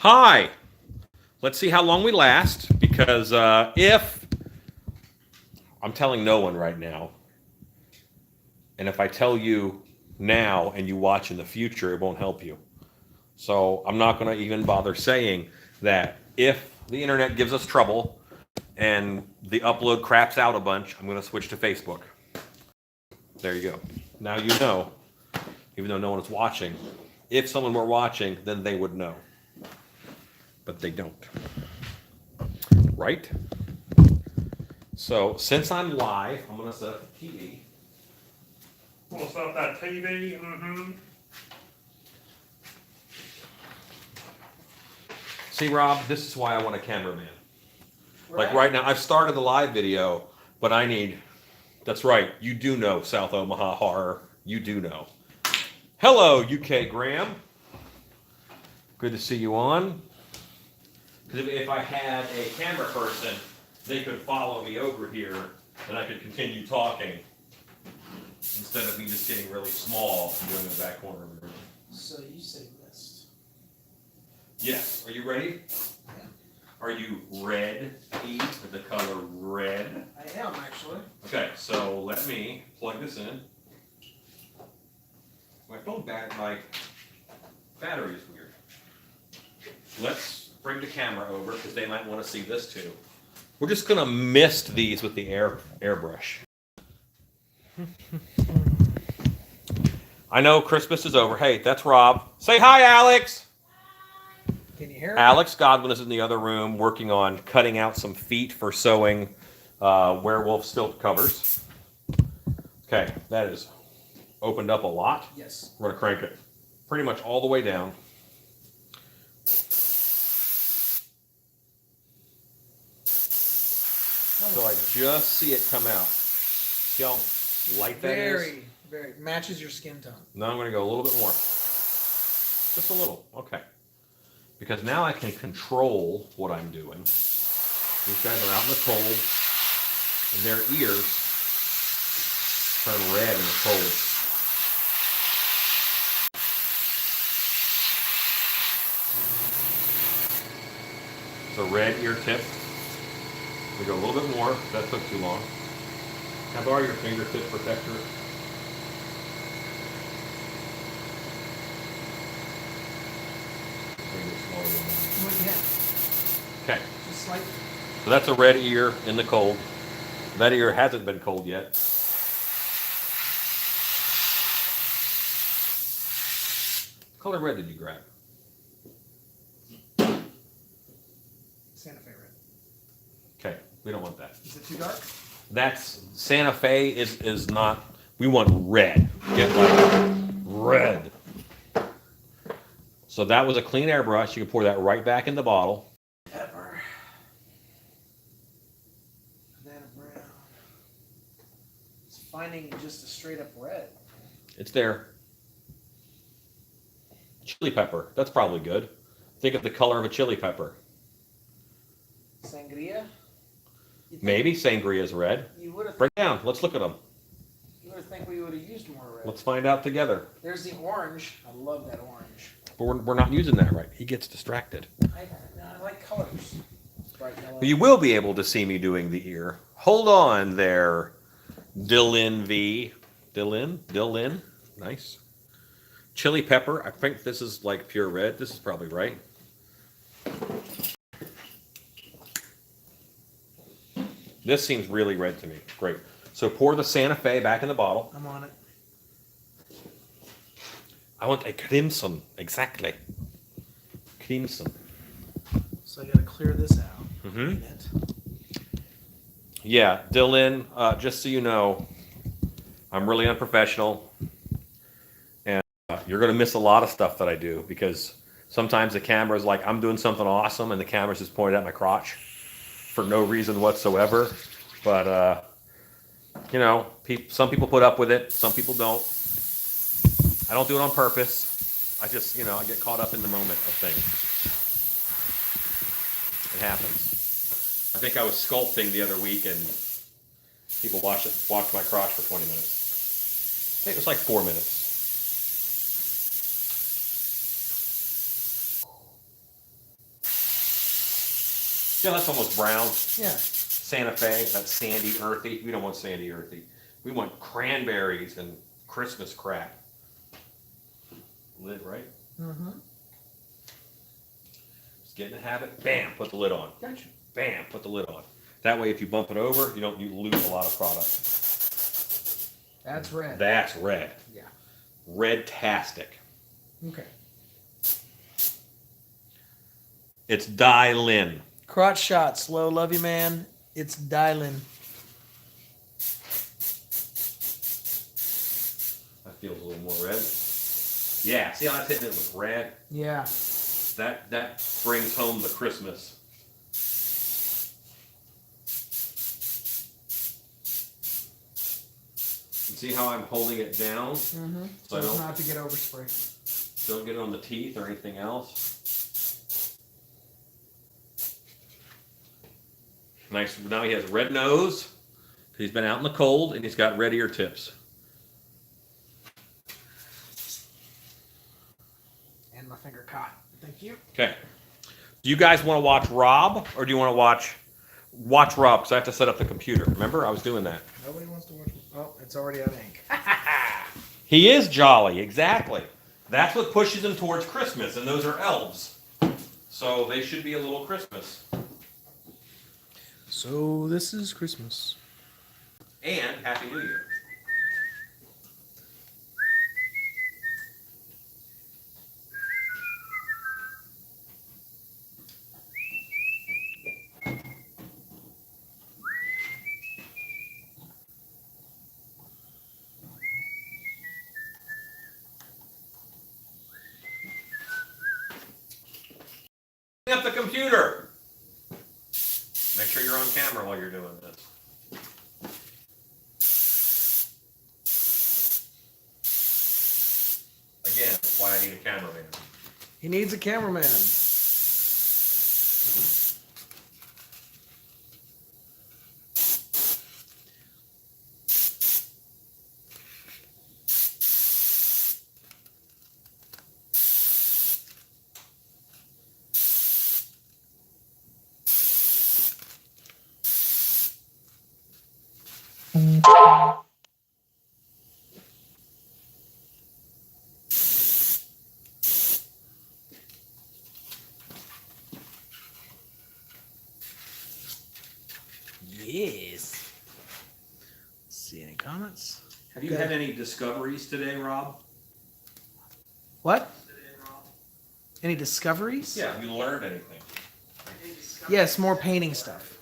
Hi. Let's see how long we last, because if I'm telling no one right now, and if I tell you now and you watch in the future, it won't help you. So I'm not going to even bother saying that if the internet gives us trouble and the upload craps out a bunch, I'm going to switch to Facebook. There you go. Now you know, even though no one is watching. If someone were watching, then they would know. But they don't. Right? So since I'm live, I'm going to set up the TV. We'll set up that TV. See, Rob, this is why I want a cameraman. Like right now, I've started the live video, but I need, that's right, you do know South Omaha horror. You do know. Hello, UK Graham. Good to see you on. Because if I had a camera person, they could follow me over here and I could continue talking instead of me just getting really small and doing the back corner of the room. So you say list. Yes. Are you ready? Yeah. Are you ready with the color red? I am actually. Okay, so let me plug this in. My battery is weird. Let's bring the camera over because they might want to see this too. We're just gonna mist these with the airbrush. I know Christmas is over. Hey, that's Rob. Say hi, Alex. Can you hear it? Alex Godwin is in the other room working on cutting out some feet for sewing werewolf stilt covers. Okay, that is opened up a lot. Yes. We're gonna crank it pretty much all the way down. So I just see it come out. See how light that is? Very matches your skin tone. Now I'm going to go a little bit more. Just a little. Okay. Because now I can control what I'm doing. These guys are out in the cold, and their ears turn red in the cold. It's a red ear tip. We go a little bit more. That took too long. Can I borrow your fingertip protector? Yeah. Okay. Just like. So that's a red ear in the cold. That ear hasn't been cold yet. What color red did you grab? Santa Fe red. Okay, we don't want that. Is it too dark? That's Santa Fe is not. We want red. Get like red. So that was a clean airbrush. You can pour that right back in the bottle. Pepper. Banana brown. It's finding just a straight up red. It's there. Chili pepper. That's probably good. Think of the color of a chili pepper. Sangria. Maybe sangria's red. You would have. Break down. Let's look at them. You would think we would have used more red. Let's find out together. There's the orange. I love that orange. But we're not using that right. He gets distracted. I like colors. Bright yellow. You will be able to see me doing the ear. Hold on there, Dylan V. Dylan. Nice. Chili pepper. I think this is like pure red. This is probably right. This seems really red to me. Great. So pour the Santa Fe back in the bottle. I'm on it. I want a crimson. Exactly. Crimson. So I gotta clear this out. Mm-hmm. Yeah, Dylan, just so you know, I'm really unprofessional. And you're going to miss a lot of stuff that I do because sometimes the camera is like, I'm doing something awesome and the camera's just pointed at my crotch for no reason whatsoever. But, you know, some people put up with it. Some people don't. I don't do it on purpose. I just, you know, I get caught up in the moment of things. It happens. I think I was sculpting the other week and people watched my crotch for 20 minutes. I think it was like 4 minutes. Yeah, that's almost brown. Yeah. Santa Fe, that's sandy, earthy. We don't want sandy, earthy. We want cranberries and Christmas crap. Lid, right? Mm-hmm. Just get in the habit. Bam, put the lid on. Gotcha. Bam, put the lid on. That way, if you bump it over, you lose a lot of product. That's red. That's red. Yeah. Red-tastic. Okay. It's Dylin. Crotch shot, slow, love you, man. It's Dylan. That feels a little more red. Yeah, see how that's hitting it with red? Yeah. That brings home the Christmas. And see how I'm holding it down? Mm-hmm. So I So don't- not to get overspray. Don't get it on the teeth or anything else. Nice. Now he has red nose. He's been out in the cold and he's got red ear tips. And my finger caught. Thank you. Okay. Do you guys want to watch Rob or do you want to watch Rob? Because I have to set up the computer. Remember, I was doing that. Nobody wants to watch. Oh, it's already out of ink. He is jolly, exactly. That's what pushes him towards Christmas, and those are elves. So they should be a little Christmas. So this is Christmas. And Happy New Year. Up the computer. Make sure you're on camera while you're doing this. Again, that's why I need a cameraman. He needs a cameraman. Yes. See any comments? Have you had any discoveries today, Rob? What? Any discoveries? Yeah, have you learned anything? Yes, more painting stuff.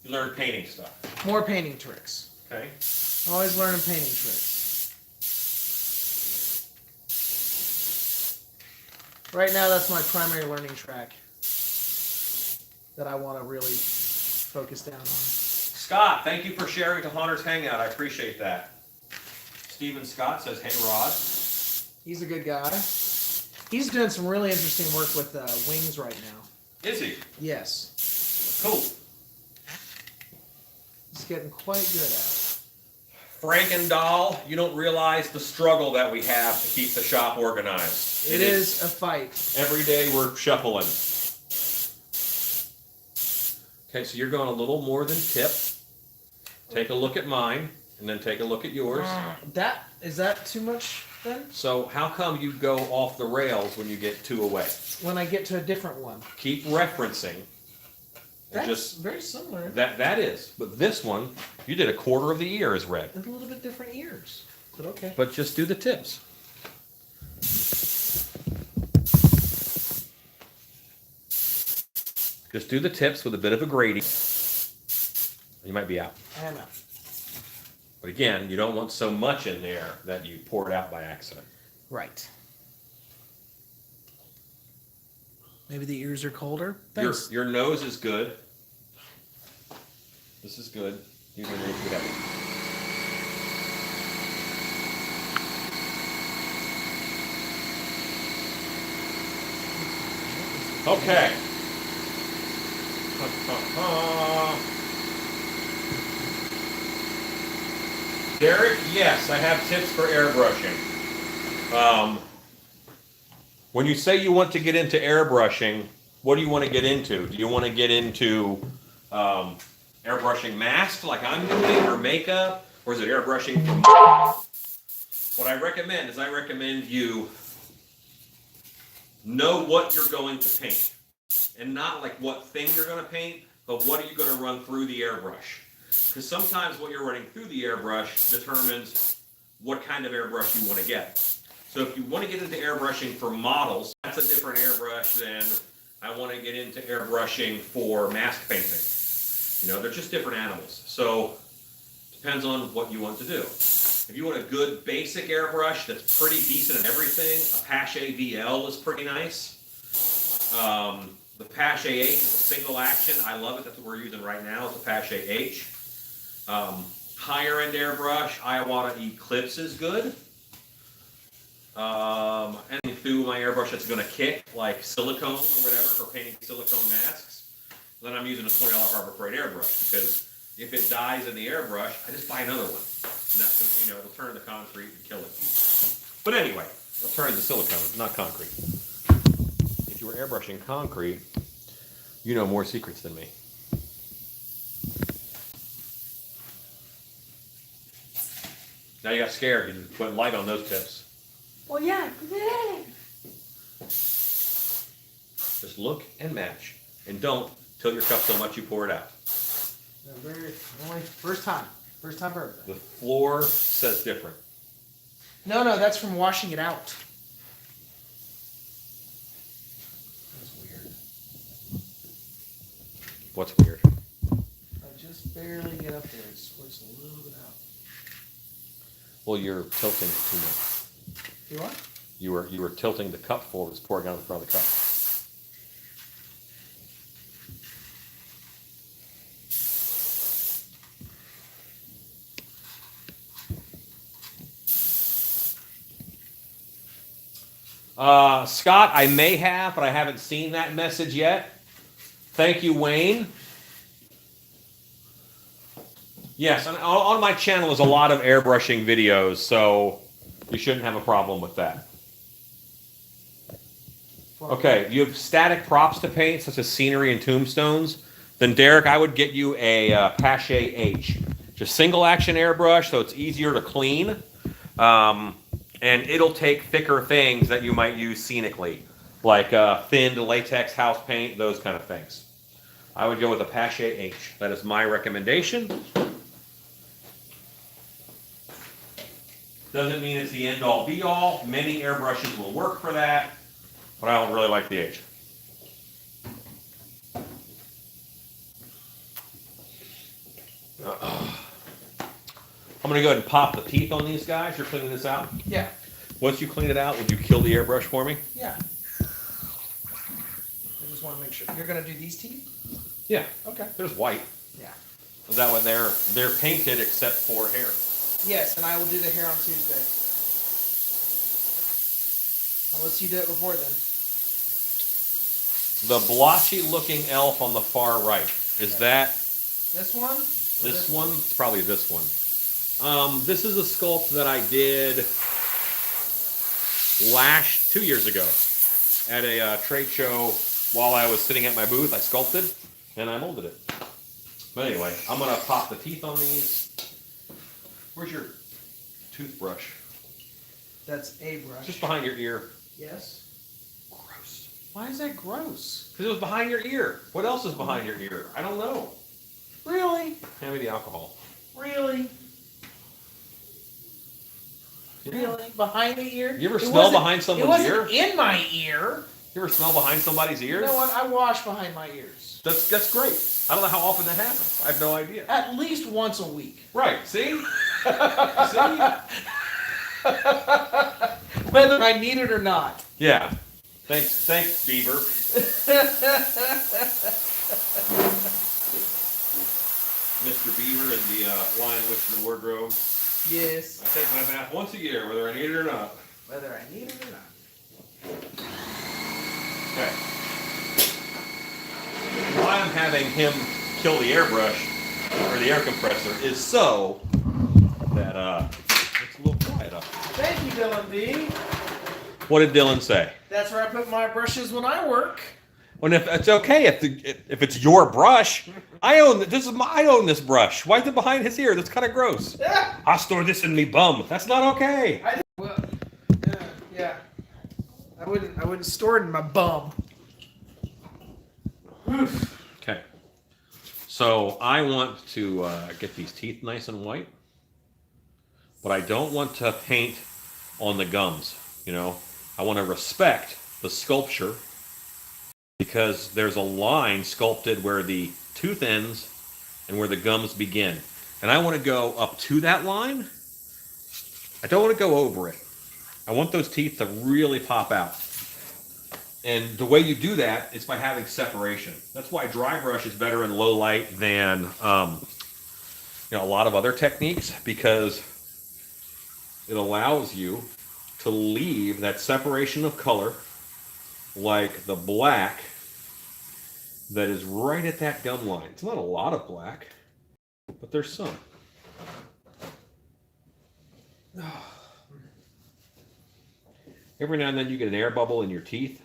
You learned painting stuff. More painting tricks. Okay. Always learning painting tricks. Right now, that's my primary learning track that I want to really focus down on. Scott, thank you for sharing to Hunter's Hangout. I appreciate that. Steven Scott says, hey, Rod. He's a good guy. He's doing some really interesting work with wings right now. Is he? Yes. Cool. He's getting quite good at it. Frankendoll, you don't realize the struggle that we have to keep the shop organized. It is a fight. Every day we're shuffling. Okay, so you're going a little more than tip. Take a look at mine, and then take a look at yours. Is that too much then? So how come you go off the rails when you get two away? When I get to a different one. Keep referencing. That's Just very similar. that is. But this one, you did a quarter of the ear is red. With a little bit different ears. But okay. But just do the tips. Just do the tips with a bit of a grading. You might be out. I am out. But again, you don't want so much in there that you pour it out by accident. Right. Maybe the ears are colder. Your, Thanks. your nose is good. This is good. These are really good. Okay. Derek, yes, I have tips for airbrushing. When you say you want to get into airbrushing, what do you want to get into? Do you want to get into airbrushing masks like I'm doing, or makeup, or is it airbrushing for models? What I recommend is I recommend you know what you're going to paint, and not like what thing you're going to paint, but what are you going to run through the airbrush? Because sometimes what you're running through the airbrush determines what kind of airbrush you want to get. So if you want to get into airbrushing for models, that's a different airbrush than I want to get into airbrushing for mask painting. You know, they're just different animals. So depends on what you want to do. If you want a good basic airbrush that's pretty decent at everything, a Pache VL is pretty nice. The Pache H is a single action. I love it. That's what we're using right now. It's a Pache H. Higher end airbrush, Iwata Eclipse is good. Anything through my airbrush that's going to kick, like silicone or whatever, for painting silicone masks. Then I'm using a $20 Harbor Freight airbrush, because if it dies in the airbrush, I just buy another one. And that's, you know, it'll turn to concrete and kill it. But anyway, it'll turn into silicone, not concrete. If you were airbrushing concrete, you know more secrets than me. Now you got scared. You put light on those tips. Well, yeah. Just look and match, and don't tilt your cup so much you pour it out. Only first time for everything. The floor says different. No, that's from washing it out. That's weird. What's weird? I just barely get up there. It squirts a little bit out. Well, you're tilting too much. You what? You were tilting the cup forward, it's pouring out in front of the cup. Scott, I may have, but I haven't seen that message yet. Thank you, Wayne. Yes, and on my channel is a lot of airbrushing videos, so you shouldn't have a problem with that. Okay, you have static props to paint, such as scenery and tombstones. Then, Derek, I would get you a Pache H. Just single action airbrush, so it's easier to clean. And it'll take thicker things that you might use scenically, like thinned latex house paint, those kind of things. I would go with a Pache H. That is my recommendation. Doesn't mean it's the end-all, be-all. Many airbrushes will work for that, but I don't really like the H. I'm going to go ahead and pop the teeth on these guys. You're cleaning this out? Yeah. Once you clean it out, would you kill the airbrush for me? Yeah. I just want to make sure. You're going to do these teeth? Yeah. Okay. There's white. Yeah. That way they're painted except for hair. Yes, and I will do the hair on Tuesday. Unless you do it before then. The blotchy looking elf on the far right. Is that this one? this one? It's probably this one. This is a sculpt that I did 2 years ago at a trade show while I was sitting at my booth. I sculpted and I molded it. But anyway, I'm going to pop the teeth on these. Where's your toothbrush? That's a brush. Just behind your ear. Yes. Gross. Why is that gross? Because it was behind your ear. What else is behind your ear? I don't know. Really? Hand me the alcohol. Really? Yeah. Really? Behind the ear? You ever smell behind someone's ear? It wasn't in my ear. You ever smell behind somebody's ears? You know what? I wash behind my ears. That's great. I don't know how often that happens. I have no idea. At least once a week. Right. See? See? Whether I need it or not. Yeah. Thanks, Beaver. Mr. Beaver and the Lion Witch in the Wardrobe. Yes. I take my bath once a year, whether I need it or not. Whether I need it or not. Okay. Why I'm having him kill the airbrush or the air compressor is so that it's a little quiet up. Thank you, Dylan B. What did Dylan say? That's where I put my brushes when I work. And if it's okay if it's your brush, I own I own this brush. Why is it behind his ear? That's kind of gross. I store this in me bum. That's not okay. Well, yeah. I wouldn't store it in my bum. Okay. So I want to get these teeth nice and white, but I don't want to paint on the gums. You know, I want to respect the sculpture because there's a line sculpted where the tooth ends and where the gums begin. And I want to go up to that line. I don't want to go over it. I want those teeth to really pop out. And the way you do that is by having separation. That's why dry brush is better in low light than a lot of other techniques, because it allows you to leave that separation of color, like the black that is right at that gum line. It's not a lot of black, but there's some. Every now and then you get an air bubble in your teeth.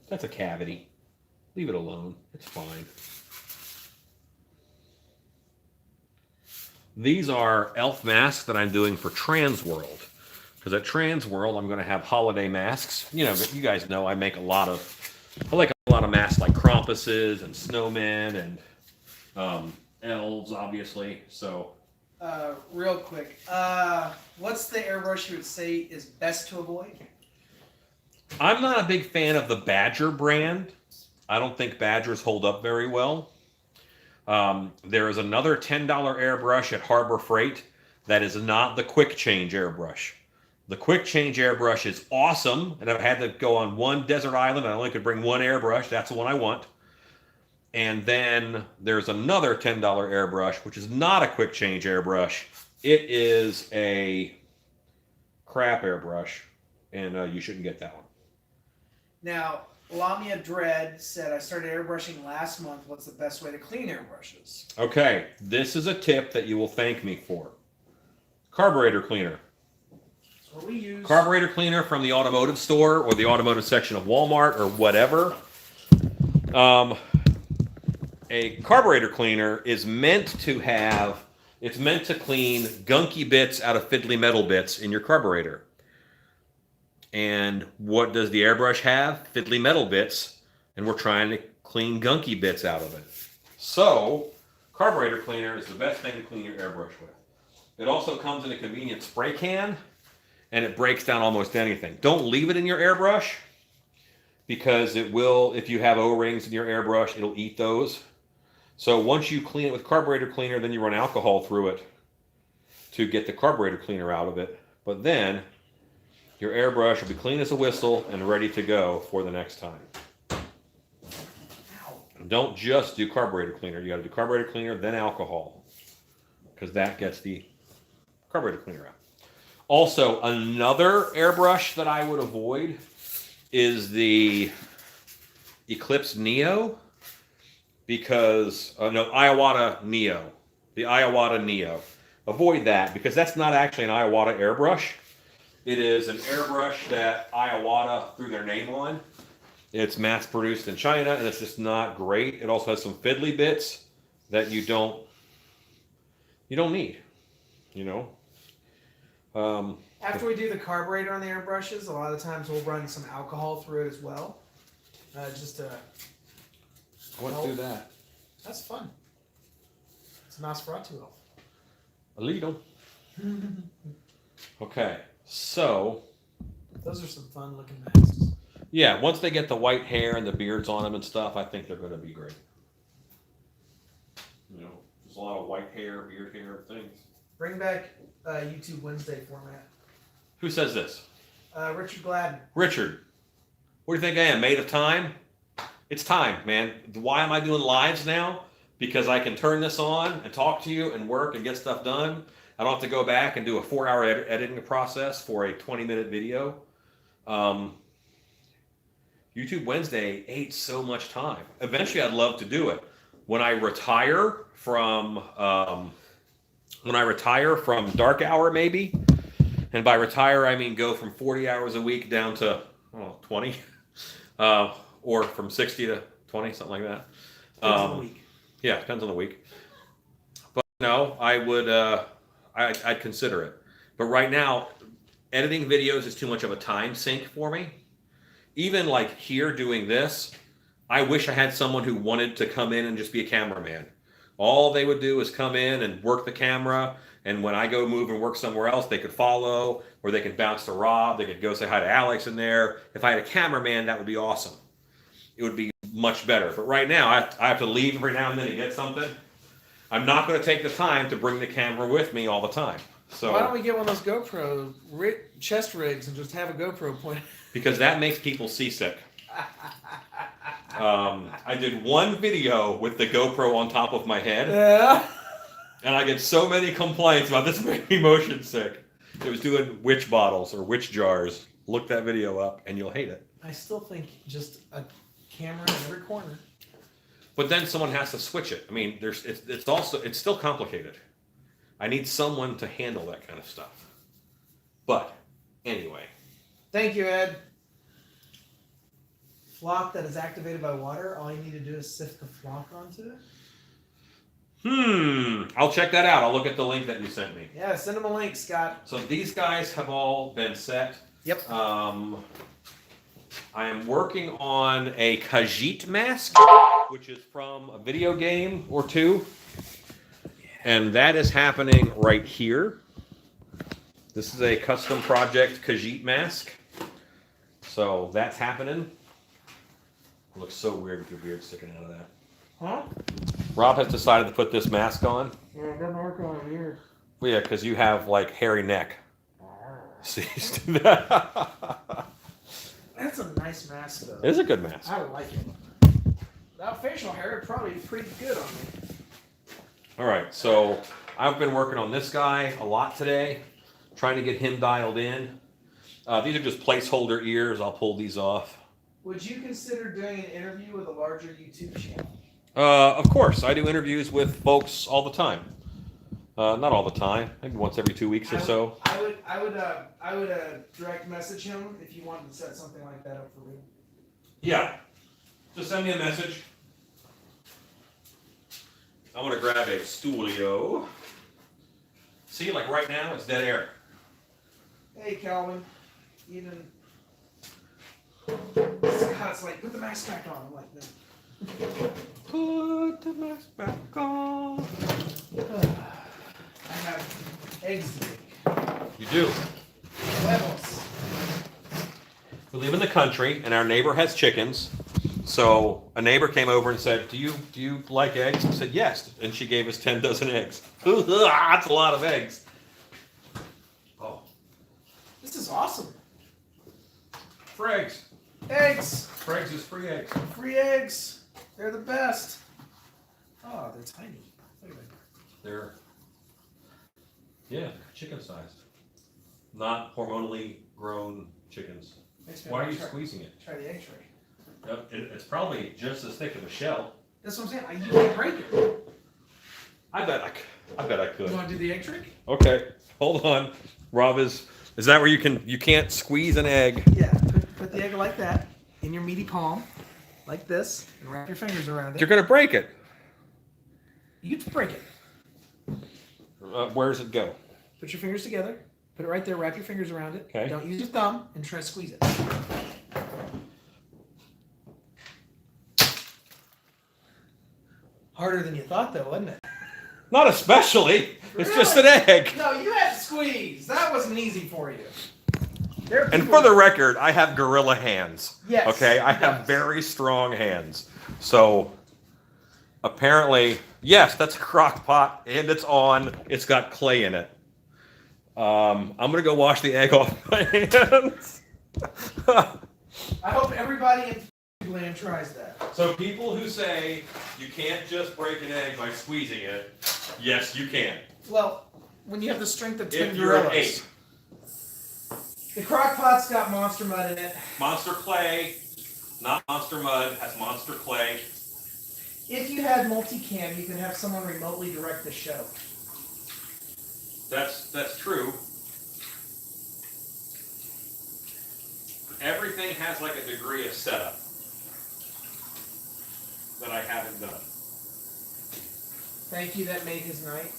That's a cavity. Leave it alone. It's fine. These are elf masks that I'm doing for Trans World. Because at Trans World, I'm going to have holiday masks. You know, but you guys know I like a lot of masks like Krampuses and snowmen and elves, obviously. So, real quick, what's the airbrush you would say is best to avoid? I'm not a big fan of the Badger brand. I don't think Badgers hold up very well. There is another $10 airbrush at Harbor Freight that is not the Quick Change airbrush. The Quick Change airbrush is awesome, and I've had to go on one desert island. I only could bring one airbrush. That's the one I want. And then there's another $10 airbrush, which is not a Quick Change airbrush. It is a crap airbrush, and you shouldn't get that one. Now, Lamia Dread said, I started airbrushing last month. What's the best way to clean airbrushes? Okay, this is a tip that you will thank me for. Carburetor cleaner. That's what we use. Carburetor cleaner from the automotive store or the automotive section of Walmart or whatever. A carburetor cleaner is meant to clean gunky bits out of fiddly metal bits in your carburetor. And what does the airbrush have? Fiddly metal bits, and we're trying to clean gunky bits out of it. So, carburetor cleaner is the best thing to clean your airbrush with. It also comes in a convenient spray can, and it breaks down almost anything. Don't leave it in your airbrush, because it will, if you have O-rings in your airbrush, it'll eat those. So once you clean it with carburetor cleaner, then you run alcohol through it to get the carburetor cleaner out of it. But then your airbrush will be clean as a whistle and ready to go for the next time. Don't just do carburetor cleaner. You got to do carburetor cleaner, then alcohol, because that gets the carburetor cleaner out. Also, another airbrush that I would avoid is the Eclipse Neo, because Iwata Neo, the Iwata Neo. Avoid that, because that's not actually an Iwata airbrush. It is an airbrush that Iwata threw their name on. It's mass produced in China, and it's just not great. It also has some fiddly bits that you don't need, you know. After we do the carburetor on the airbrushes, a lot of the times we'll run some alcohol through it as well. Just to Let's do that. That's fun. It's Nosferatu elf. Illegal. Okay, so those are some fun looking masks. Yeah, once they get the white hair and the beards on them and stuff, I think they're going to be great. You know, there's a lot of white hair, beard hair, things. Bring back YouTube Wednesday format. Who says this? Richard Gladden. Richard, what do you think I am, made of time? It's time, man. Why am I doing lives now? Because I can turn this on and talk to you and work and get stuff done. I don't have to go back and do a 4-hour editing process for a 20-minute video. YouTube Wednesday ate so much time. Eventually, I'd love to do it. When I retire from dark hour, maybe, and by retire I mean go from 40 hours a week down to 20, or from 60 to 20, something like that. Depends on the week. Yeah, depends on the week. But no, I would. I'd consider it. But right now, editing videos is too much of a time sink for me. Even like here doing this, I wish I had someone who wanted to come in and just be a cameraman. All they would do is come in and work the camera, and when I go move and work somewhere else, they could follow, or they could bounce to Rob, they could go say hi to Alex in there. If I had a cameraman, that would be awesome. It would be much better. But right now, I have to leave every now and then to get something. I'm not going to take the time to bring the camera with me all the time. So why don't we get one of those GoPro chest rigs and just have a GoPro point? Because that makes people seasick. I did one video with the GoPro on top of my head, Yeah. and I get so many complaints about this making me motion sick. It was doing witch bottles or witch jars. Look that video up, and you'll hate it. I still think just a camera in every corner. But then someone has to switch it. I mean, it's still complicated. I need someone to handle that kind of stuff. But anyway, Thank you, Ed. Flock that is activated by water. All you need to do is sift the flock onto it. I'll check that out. I'll look at the link that you sent me. Yeah, send them a link, Scott. So these guys have all been set. Yep. I am working on a Khajiit mask, which is from a video game or two. And that is happening right here. This is a custom project Khajiit mask. So that's happening. It looks so weird with your beard sticking out of that. Huh? Rob has decided to put this mask on. Yeah, it doesn't work on my beard. Well, yeah, because you have like hairy neck. See, that That's a nice mask, though. is a good mask. I like it. Without facial hair, it'd probably be pretty good on me. All right, so I've been working on this guy a lot today, trying to get him dialed in. These are just placeholder ears. I'll pull these off. Would you consider doing an interview with a larger YouTube channel? Of course, I do interviews with folks all the time. Not all the time, maybe once every 2 weeks or so. I would direct message him if you wanted to set something like that up for me. Yeah, just send me a message. I'm gonna grab a Studio. See, like right now, it's dead air. Hey, Calvin. Even Scott's like, put the mask back on. I'm like, no. Put the mask back on. I have eggs to make. You do. Huevos. We live in the country, and our neighbor has chickens. So a neighbor came over and said, "Do you like eggs?" I said, "Yes," and she gave us 10 dozen eggs. That's a lot of eggs. Oh, This is awesome. for eggs. Eggs. For eggs is free eggs. Free eggs. They're the best. Oh, they're tiny. Look at that. They're chicken sized, not hormonally grown chickens. Makes me Why are wanna you try- squeezing it? Try the egg tray. It's probably just as thick as a shell. That's what I'm saying. You can't break it. I bet I could. You want to do the egg trick? Okay, hold on. Rob, is that where you can't squeeze an egg? Yeah. Put the egg like that in your meaty palm, like this, and wrap your fingers around it. You're gonna break it. You can break it. Where does it go? Put your fingers together. Put it right there. Wrap your fingers around it. Okay. Don't use your thumb and try to squeeze it. Harder than you thought, though, wasn't it? Not especially. It's just an Really? egg. No, you had to squeeze. That wasn't easy for you. There are And people- for the record, I have gorilla hands. Yes, Okay, I he have does. very strong hands. So apparently, yes, that's a crock pot and it's on. It's got clay in it. I'm gonna go wash the egg off my hands. I hope everybody in land tries that. So people who say you can't just break an egg by squeezing it, yes, you can. Well, when you have the strength of 10 If you're an gorillas. ape. The crock pot's got monster mud in it. Monster clay, not monster mud, has monster clay. If you had multicam, you could have someone remotely direct the show. That's true. Everything has like a degree of setup. that I haven't done. Thank you, that made his night.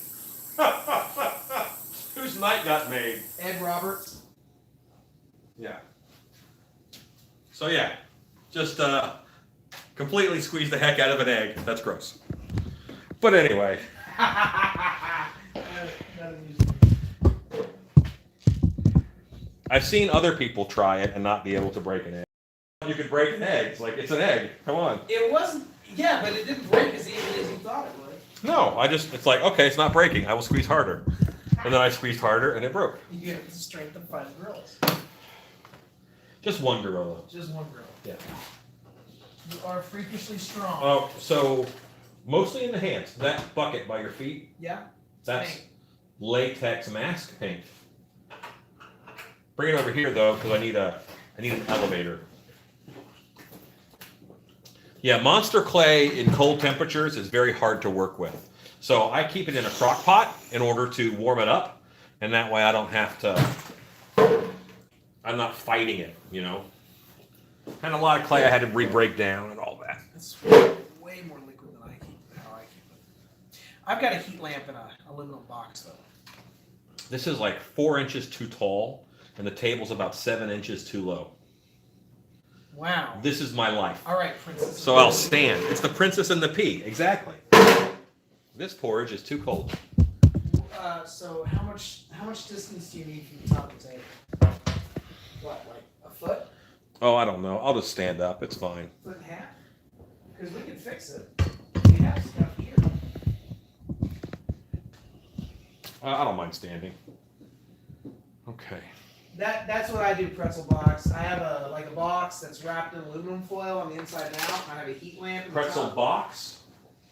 Whose night got made? Ed Roberts. Yeah. So yeah, just completely squeeze the heck out of an egg. That's gross. But anyway. I've seen other people try it and not be able to break an egg. You could break an egg. It's like, it's an egg. Come on. It wasn't, yeah, but it didn't break as easily as you thought it would. No, it's like, okay, it's not breaking. I will squeeze harder. And then I squeezed harder and it broke. You have the strength of 5 gorillas. Just one gorilla. Just one gorilla. Yeah. You are freakishly strong. Oh, so mostly in the hands. That bucket by your feet, Yeah? that's Paint. latex mask paint. Bring it over here though, because I need an elevator. Yeah, monster clay in cold temperatures is very hard to work with. So I keep it in a crock pot in order to warm it up, and that way I don't have to, I'm not fighting it, you know. And a lot of clay I had to re-break down and all that. It's way more liquid than how I keep it. I've got a heat lamp in an aluminum box though. This is like 4 inches too tall, and the table's about 7 inches too low. Wow. This is my life. All right, princess. So I'll stand. It's the princess and the pea. Exactly. This porridge is too cold. So how much distance do you need from the top of the table? What, like a foot? Oh, I don't know. I'll just stand up. It's fine. Foot and a half? Because we can fix it. We have stuff here. I don't mind standing. Okay. That's what I do, pretzel box. I have a box that's wrapped in aluminum foil on the inside and out. I have a heat lamp in the Pretzel top. box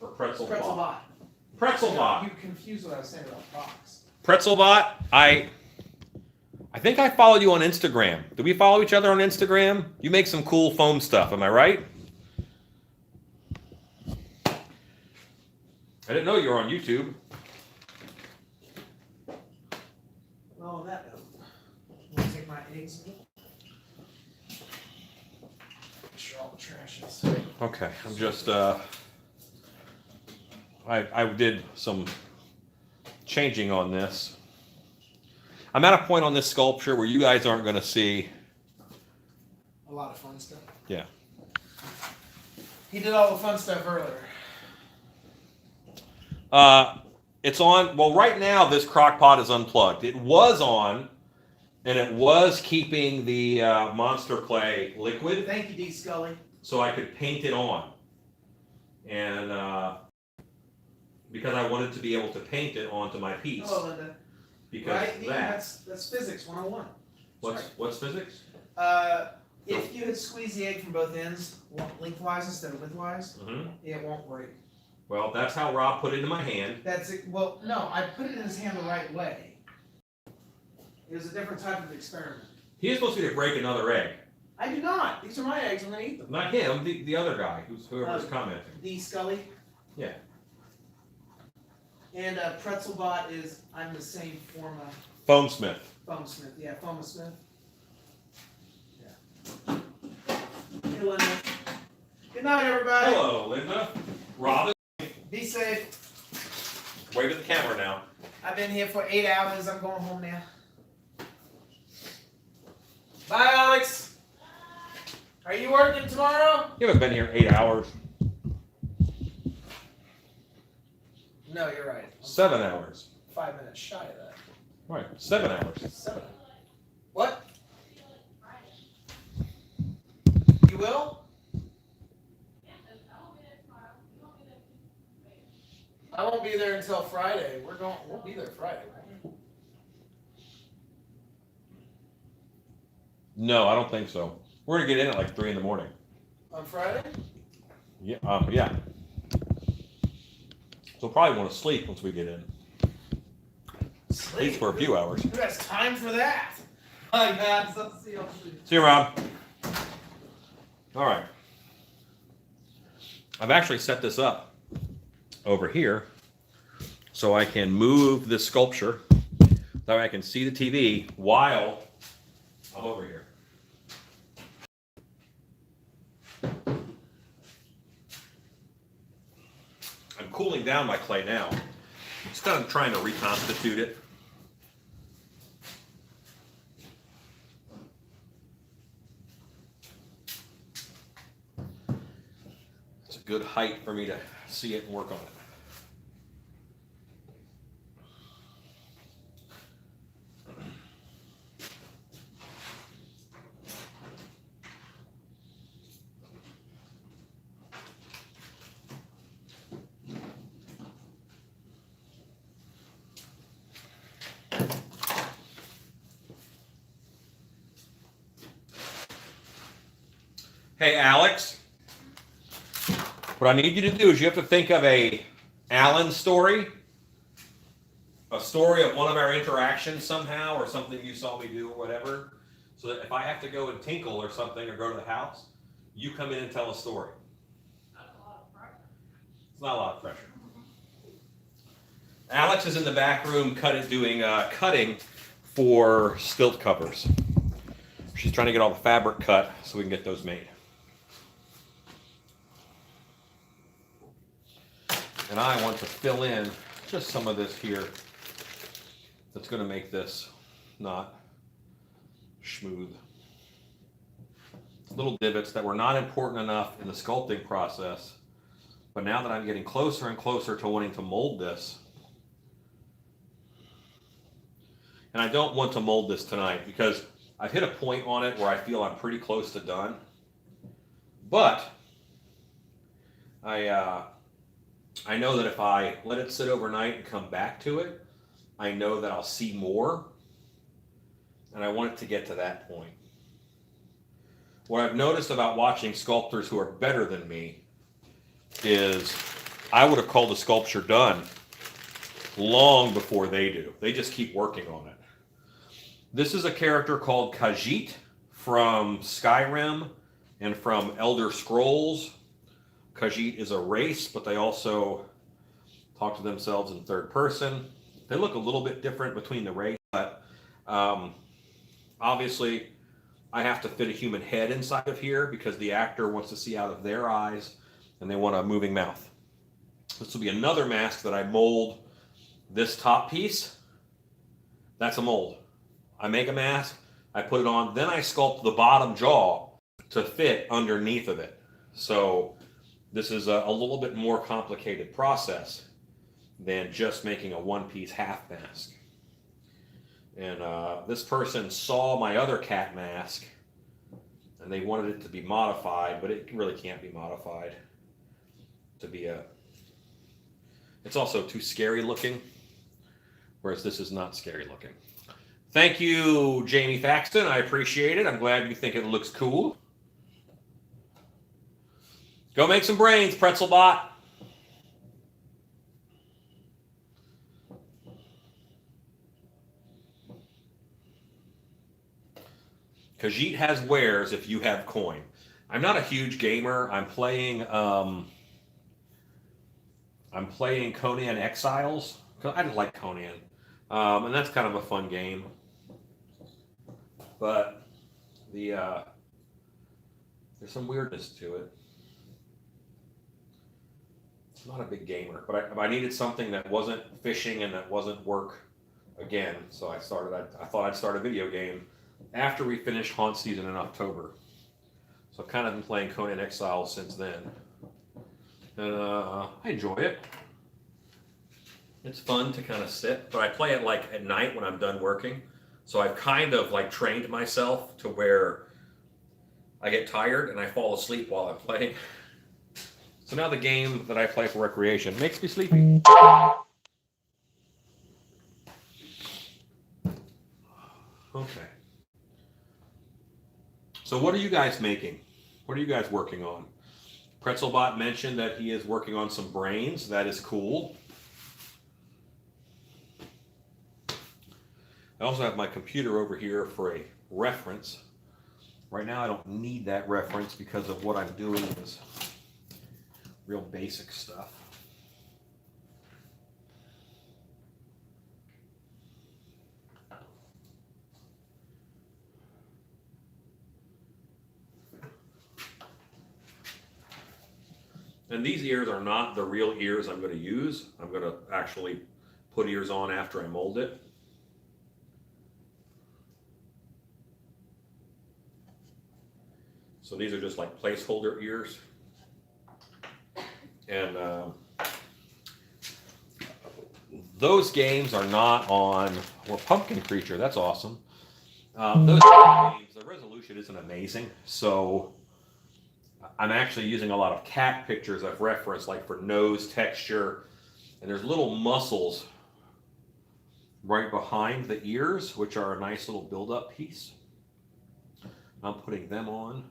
or pretzel Pretzel bot? bot. Pretzel bot. You confused what I was saying about box. Pretzel bot. I think I followed you on Instagram. Do we follow each other on Instagram? You make some cool foam stuff. Am I right? I didn't know you were on YouTube. Well, on that note, I'm going to take my eggs and make sure all the trash is. Okay, I'm just I did some changing on this. I'm at a point on this sculpture where you guys aren't going to see. A lot of fun stuff. Yeah. He did all the fun stuff earlier. It's on. Well, right now this crock pot is unplugged. It was on, and it was keeping the monster clay liquid, Thank you, D. Scully. so I could paint it on. And because I wanted to be able to paint it onto my piece. Hello, Linda. Because Right? of Yeah, that. that's physics 101. What's physics? If you had squeezed the egg from both ends, lengthwise instead of widthwise, Mm-hmm. it won't break. Well, that's how Rob put it in my hand. That's it. Well, no, I put it in his hand the right way. It was a different type of experiment. He is supposed to break another egg. I do not. These are my eggs. I'm gonna eat them. Not him, the other guy, whoever's commenting. D. Scully. Yeah. And Pretzelbot is, I'm the same form of Foam Smith. Foam Smith. Yeah, Foam Smith. Yeah. Hey, Linda. Good night, everybody. Hello, Linda. Rob, Be safe. wave at the camera now. I've been here for 8 hours. I'm going home now. Bye, Alex. Are you working tomorrow? You haven't been here 8 hours. No, you're right. 7 hours. 5 minutes shy of that. Right, 7 hours. 7. What? You will? I won't be there until Friday. We'll be there Friday, right? No, I don't think so. We're gonna get in at like 3 in the morning. On Friday? Yeah, yeah. So probably want to sleep once we get in. At least for a few hours. Who has time for that? My God, so see you. See you, Rob. All right. I've actually set this up over here so I can move this sculpture. That way I can see the TV while I'm over here. cooling down my clay now. Just kind of trying to reconstitute it. It's a good height for me to see it and work on it. Hey, Alex, what I need you to do is you have to think of a Alan story, a story of one of our interactions somehow, or something you saw me do or whatever, so that if I have to go and tinkle or something or go to the house, you come in and tell a story. That's a lot of pressure. It's not a lot of pressure. Alex is in the back room doing cutting for stilt covers. She's trying to get all the fabric cut so we can get those made. And I want to fill in just some of this here that's going to make this not smooth. Little divots that were not important enough in the sculpting process, but now that I'm getting closer and closer to wanting to mold this, and I don't want to mold this tonight because I've hit a point on it where I feel I'm pretty close to done, but I know that if I let it sit overnight and come back to it, I know that I'll see more, and I want it to get to that point. What I've noticed about watching sculptors who are better than me is I would have called the sculpture done long before they do. They just keep working on it. This is a character called Khajiit from Skyrim and from Elder Scrolls. Khajiit is a race, but they also talk to themselves in third person. They look a little bit different between the race, but obviously I have to fit a human head inside of here because the actor wants to see out of their eyes and they want a moving mouth. This will be another mask that I mold. This top piece, that's a mold. I make a mask, I put it on, then I sculpt the bottom jaw to fit underneath of it. So this is a little bit more complicated process than just making a one-piece half mask. And this person saw my other cat mask and they wanted it to be modified, but it really can't be modified to be it's also too scary looking, whereas this is not scary looking. Thank you, Jamie Thaxton. I appreciate it. I'm glad you think it looks cool. Go make some brains, Pretzelbot. Khajiit has wares if you have coin. I'm not a huge gamer. I'm playing Conan Exiles. I didn't like Conan. And that's kind of a fun game. But there's some weirdness to it. I'm not a big gamer, but I needed something that wasn't fishing and that wasn't work again. So I thought I'd start a video game after we finished Haunt season in October. So I've kind of been playing Conan Exiles since then. And I enjoy it. It's fun to kind of sit, but I play it like at night when I'm done working. So I've kind of like trained myself to where I get tired and I fall asleep while I'm playing. So now the game that I play for recreation makes me sleepy. Okay. So what are you guys making? What are you guys working on? Pretzelbot mentioned that he is working on some brains. That is cool. I also have my computer over here for a reference. Right now I don't need that reference because of what I'm doing is real basic stuff. And these ears are not the real ears I'm going to use. I'm going to actually put ears on after I mold it. So these are just like placeholder ears. And those games are not on, or Pumpkin Creature, that's awesome. Those games, the resolution isn't amazing. So I'm actually using a lot of cat pictures I've referenced, like for nose texture. And there's little muscles right behind the ears, which are a nice little build-up piece. I'm putting them on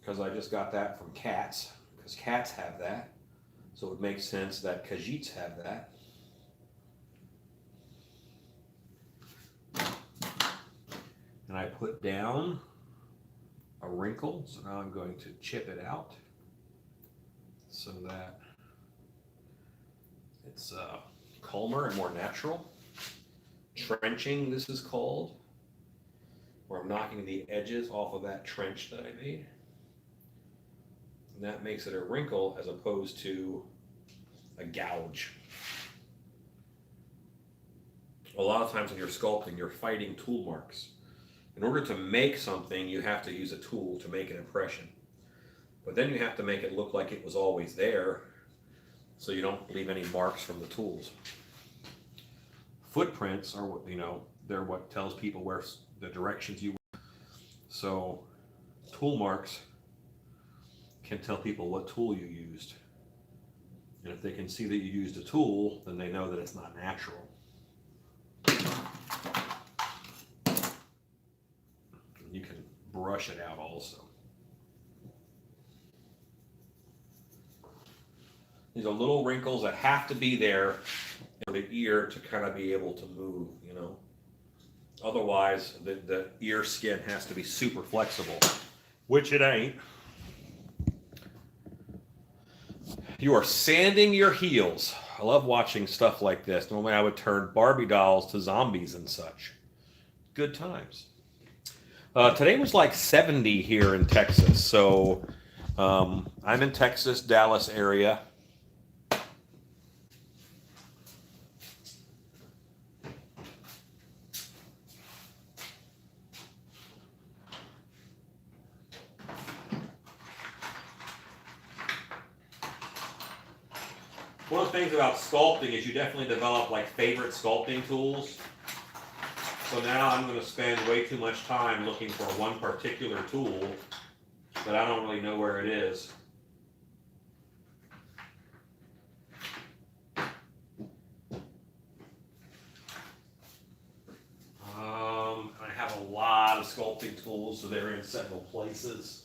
because I just got that from cats, because cats have that. So it makes sense that Khajiits have that. And I put down a wrinkle, so now I'm going to chip it out so that it's calmer and more natural. Trenching, this is called, where I'm knocking the edges off of that trench that I made. And that makes it a wrinkle as opposed to a gouge. A lot of times when you're sculpting, you're fighting tool marks. In order to make something, you have to use a tool to make an impression. But then you have to make it look like it was always there, so you don't leave any marks from the tools. Footprints are what, they're what tells people where the directions you went. So tool marks can tell people what tool you used. And if they can see that you used a tool, then they know that it's not natural. And you can brush it out also. These are little wrinkles that have to be there for the ear to kind of be able to move, Otherwise, the ear skin has to be super flexible, which it ain't. You are sanding your heels. I love watching stuff like this. Normally I would turn Barbie dolls to zombies and such. Good times. Today was like 70 here in Texas. So I'm in Texas, Dallas area. One of the things about sculpting is you definitely develop like favorite sculpting tools. So now I'm going to spend way too much time looking for one particular tool that I don't really know where it is. I have a lot of sculpting tools, so they're in several places.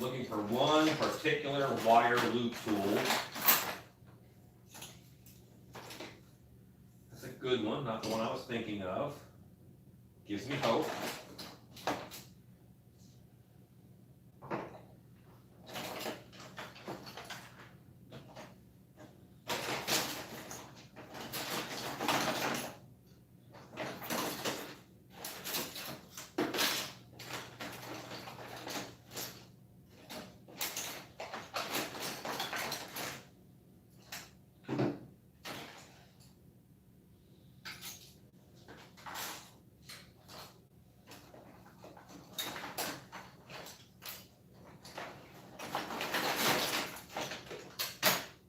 Looking for one particular wire loop tool. That's a good one, not the one I was thinking of. Gives me hope.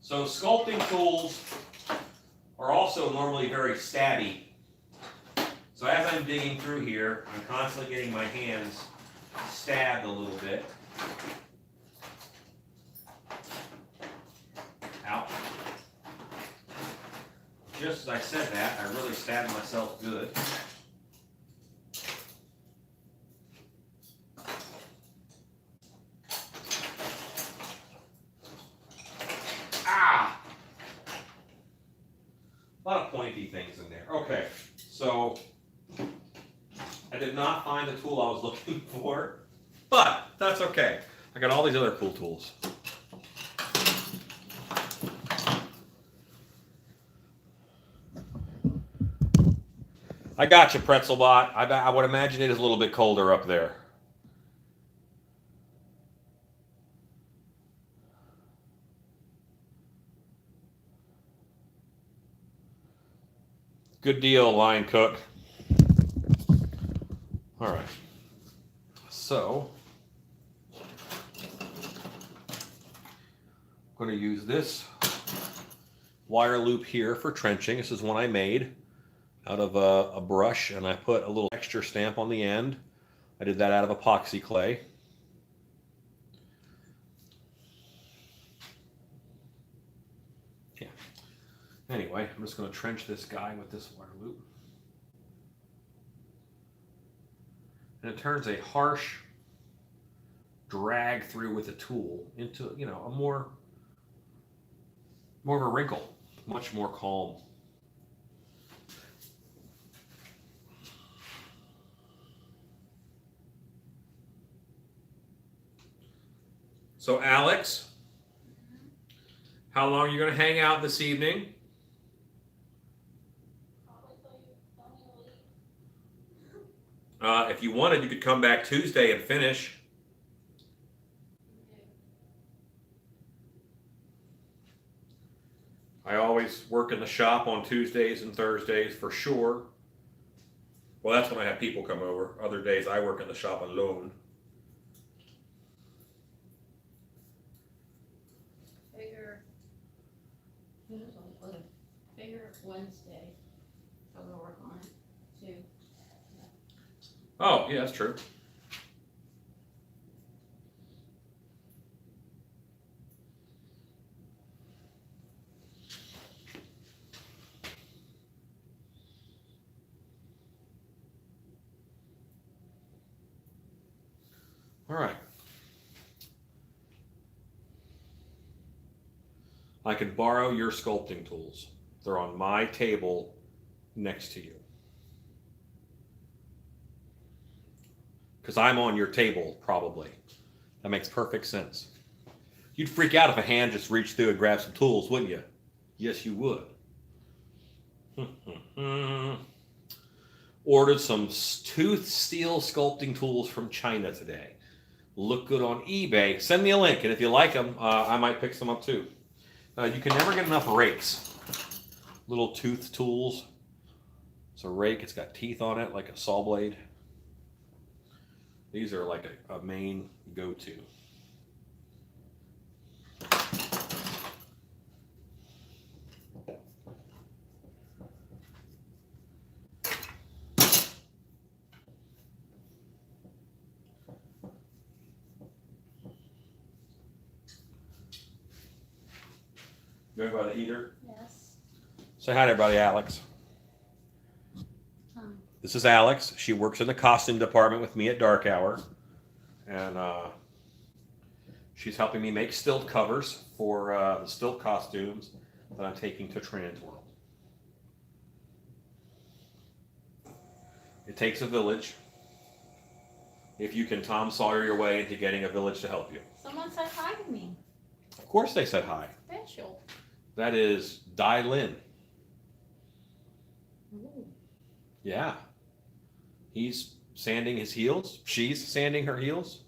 So sculpting tools are also normally very stabby. So as I'm digging through here, I'm constantly getting my hands stabbed a little bit. Ouch. Just as I said that, I really stabbed myself good. of pointy things in there. Okay, so I did not find the tool I was looking for, but that's okay. I got all these other cool tools. I got you, Pretzelbot. I would imagine it is a little bit colder up there. Good deal, Lion Cook. All right. So, I'm going to use this wire loop here for trenching. This is one I made out of a brush, and I put a little texture stamp on the end. I did that out of epoxy clay. Yeah. Anyway, I'm just going to trench this guy with this wire loop. And it turns a harsh drag through with a tool into, you know, a more of a wrinkle, much more calm. So Alex, how long are you going to hang out this evening? If you wanted, you could come back Tuesday and finish. I always work in the shop on Tuesdays and Thursdays for sure. Well, that's when I have people come over. Other days I work in the shop alone. Figure Wednesday. I'm gonna work on it too. Oh, yeah, that's true. All right. I could borrow your sculpting tools. They're on my table next to you. Because I'm on your table, probably. That makes perfect sense. You'd freak out if a hand just reached through and grabbed some tools, wouldn't you? Yes, you would. Ordered some tooth steel sculpting tools from China today. Look good on eBay. Send me a link, and if you like them, I might pick some up too. You can never get enough rakes. Little tooth tools. It's a rake. It's got teeth on it, like a saw blade. These are like a main go-to. Going by the heater? Yes. Say hi to everybody, Alex. This is Alex. She works in the costume department with me at Dark Hour. And she's helping me make stilt covers for the stilt costumes that I'm taking to Trans World. It takes a village. If you can Tom Sawyer your way into getting a village to help you. Someone said hi to me. Of course they said hi. Special. That is Dai Lin. Ooh. Yeah. He's sanding his heels. She's sanding her heels.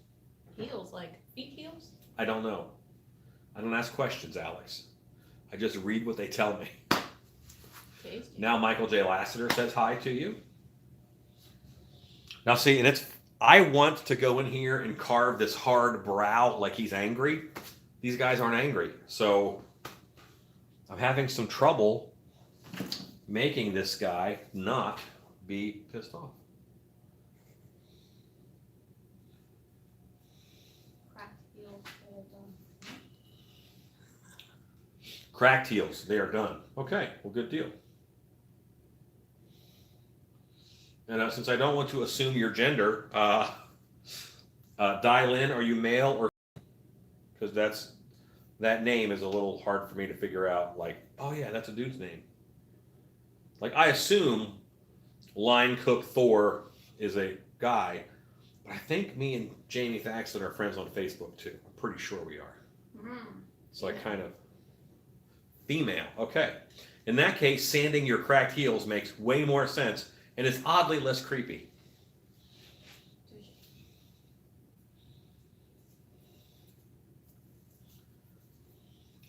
Heels, like feet heels? I don't know. I don't ask questions, Alex. I just read what they tell me. Tasty. Now Michael J. Lassiter says hi to you. Now see, and I want to go in here and carve this hard brow like he's angry. These guys aren't angry. So I'm having some trouble making this guy not be pissed off. Cracked heels. Well done. Cracked heels, they are done. Okay, well, good deal. And since I don't want to assume your gender, Dai Lin, are you male or? Because that name is a little hard for me to figure out. Like, oh yeah, that's a dude's name. Like, I assume Line Cook Thor is a guy, but I think me and Jamie Thaxton are friends on Facebook too. I'm pretty sure we are. So I kind of female. Okay. In that case, sanding your cracked heels makes way more sense, and it's oddly less creepy.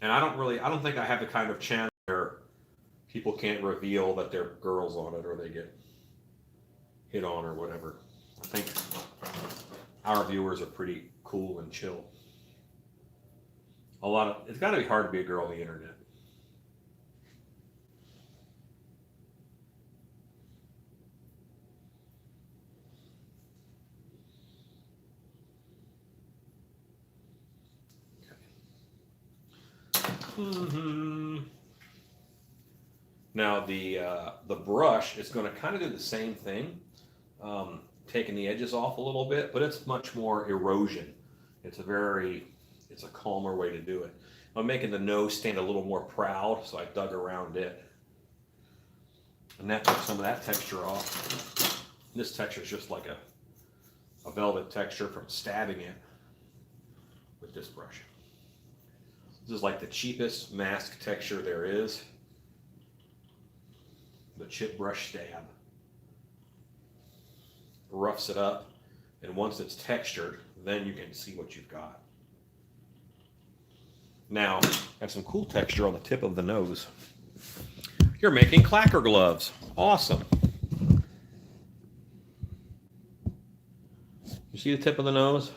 And I don't think I have the kind of channel where people can't reveal that they're girls on it or they get hit on or whatever. I think our viewers are pretty cool and chill. It's got to be hard to be a girl on the internet. Now the brush is going to kind of do the same thing, taking the edges off a little bit, but it's much more erosion. It's a calmer way to do it. I'm making the nose stand a little more proud, so I dug around it, and that took some of that texture off. This texture is just like a velvet texture from stabbing it with this brush. This is like the cheapest mask texture there is. The chip brush stab. Roughs it up, and once it's textured, then you can see what you've got. Now, I have some cool texture on the tip of the nose. You're making clacker gloves. Awesome. You see the tip of the nose?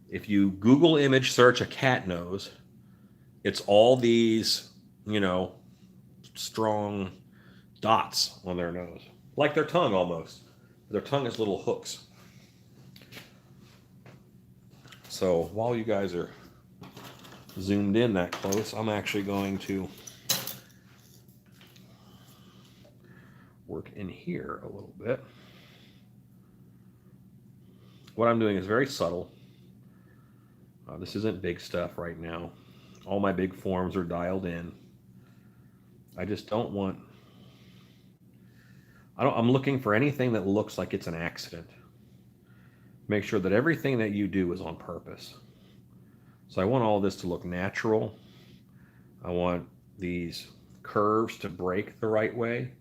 If you Google image search a cat nose, it's all these, strong dots on their nose. Like their tongue almost. Their tongue is little hooks. So while you guys are zoomed in that close, I'm actually going to work in here a little bit. What I'm doing is very subtle. This isn't big stuff right now. All my big forms are dialed in. I just don't want... I'm looking for anything that looks like it's an accident. Make sure that everything that you do is on purpose. So I want all this to look natural. I want these curves to break the right way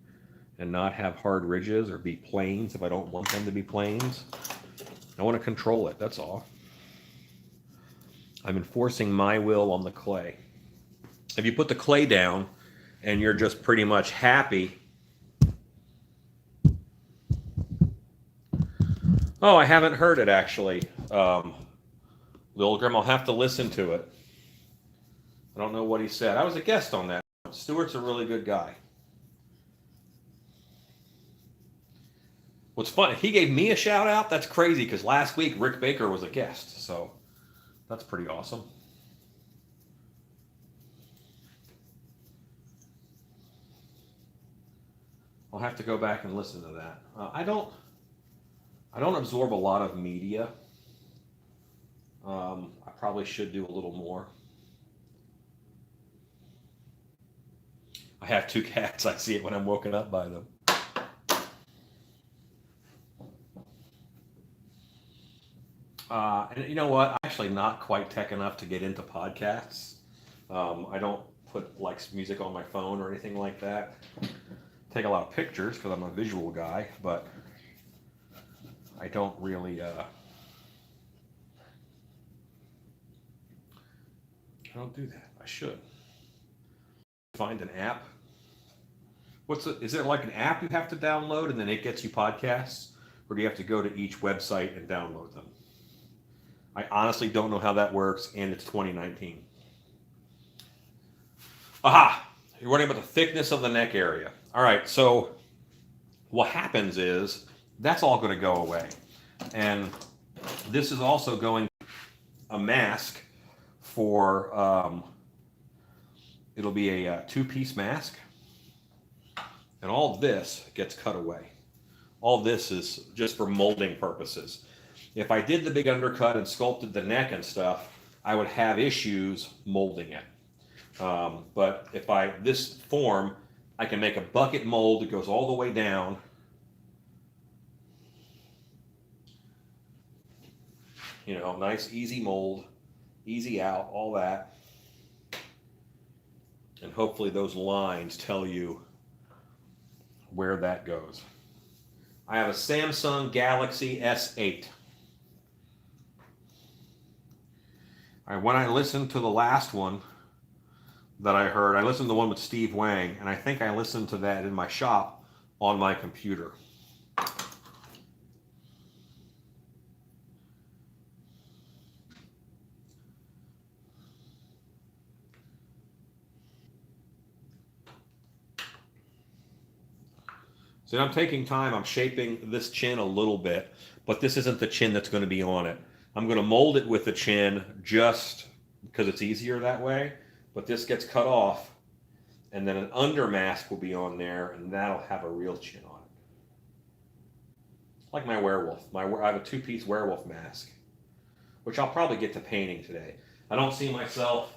and not have hard ridges or be planes if I don't want them to be planes. I want to control it, that's all. I'm enforcing my will on the clay. If you put the clay down and you're just pretty much happy... Oh, I haven't heard it actually. Lil Grim, I'll have to listen to it. I don't know what he said. I was a guest on that. Stuart's a really good guy. What's funny, he gave me a shout out. That's crazy because last week Rick Baker was a guest. So that's pretty awesome. I'll have to go back and listen to that. I don't absorb a lot of media. I probably should do a little more. I have 2 cats. I see it when I'm woken up by them. And you know what? I'm actually not quite tech enough to get into podcasts. I don't put like music on my phone or anything like that. Take a lot of pictures because I'm a visual guy, but I don't really I don't do that. I should. Find an app. Is there like an app you have to download and then it gets you podcasts? Or do you have to go to each website and download them? I honestly don't know how that works, and it's 2019. Aha! You're wondering about the thickness of the neck area. All right, so what happens is that's all going to go away. And this is also going a mask for, it'll be a 2-piece mask. And all this gets cut away. All this is just for molding purposes. If I did the big undercut and sculpted the neck and stuff, I would have issues molding it. But if this form I can make a bucket mold that goes all the way down. You know, nice, easy mold, easy out, all that. And hopefully those lines tell you where that goes. I have a Samsung Galaxy S8. All right, when I listened to the last one that I heard, I listened to the one with Steve Wang, and I think I listened to that in my shop on my computer. So I'm taking time, I'm shaping this chin a little bit, but this isn't the chin that's going to be on it. I'm going to mold it with the chin just because it's easier that way, but this gets cut off, and then an under mask will be on there, and that'll have a real chin on it. Like my werewolf. I have a two-piece werewolf mask, which I'll probably get to painting today. I don't see myself